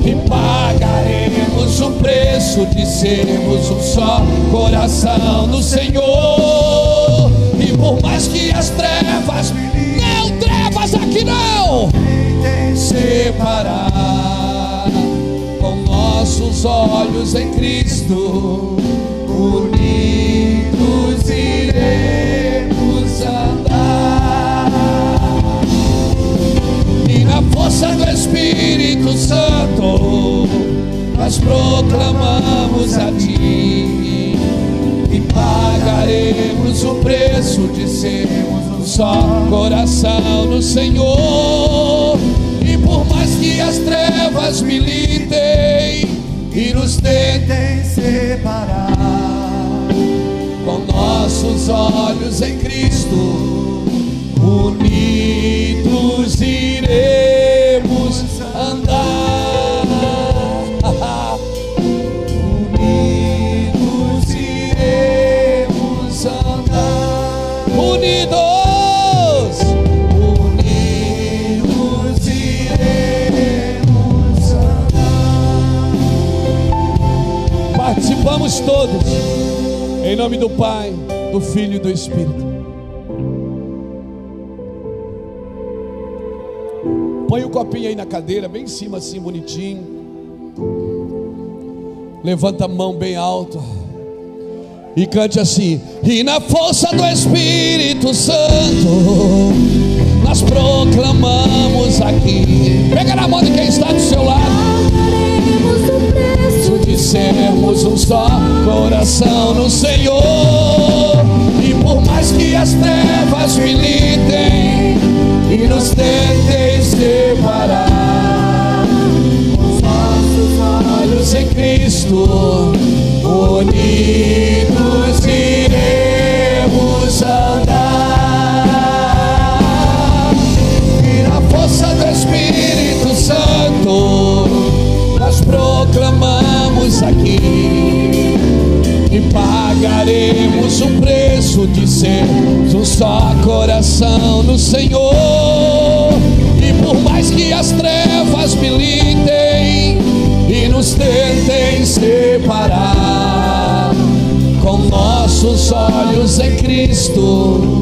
que pagaremos o preço de sermos um só coração no Senhor. E por mais que as trevas, não trevas aqui não, separar, com nossos olhos em Cristo, unidos iremos andar. E na força do Espírito Santo nós proclamamos a ti, e pagaremos o preço de sermos um só coração no Senhor. E por mais que as trevas militem e nos tentem separar, com nossos olhos em Cristo, unidos iremos andar. Participamos todos, em nome do Pai, do Filho e do Espírito. Põe o copinho aí na cadeira, bem em cima assim, bonitinho. Levanta a mão bem alto e cante assim: e na força do Espírito Santo nós proclamamos aqui. Pega na mão de quem está do seu lado. De sermos um só coração no Senhor. E por mais que as trevas militem e nos tentem separar, com os nossos olhos em Cristo, unidos iremos andar. E na força do Espírito Santo nós proclamamos aqui, e pagaremos o preço de sermos um só coração no Senhor. E por mais que as trevas militem e nos tentem separar, com nossos olhos em Cristo,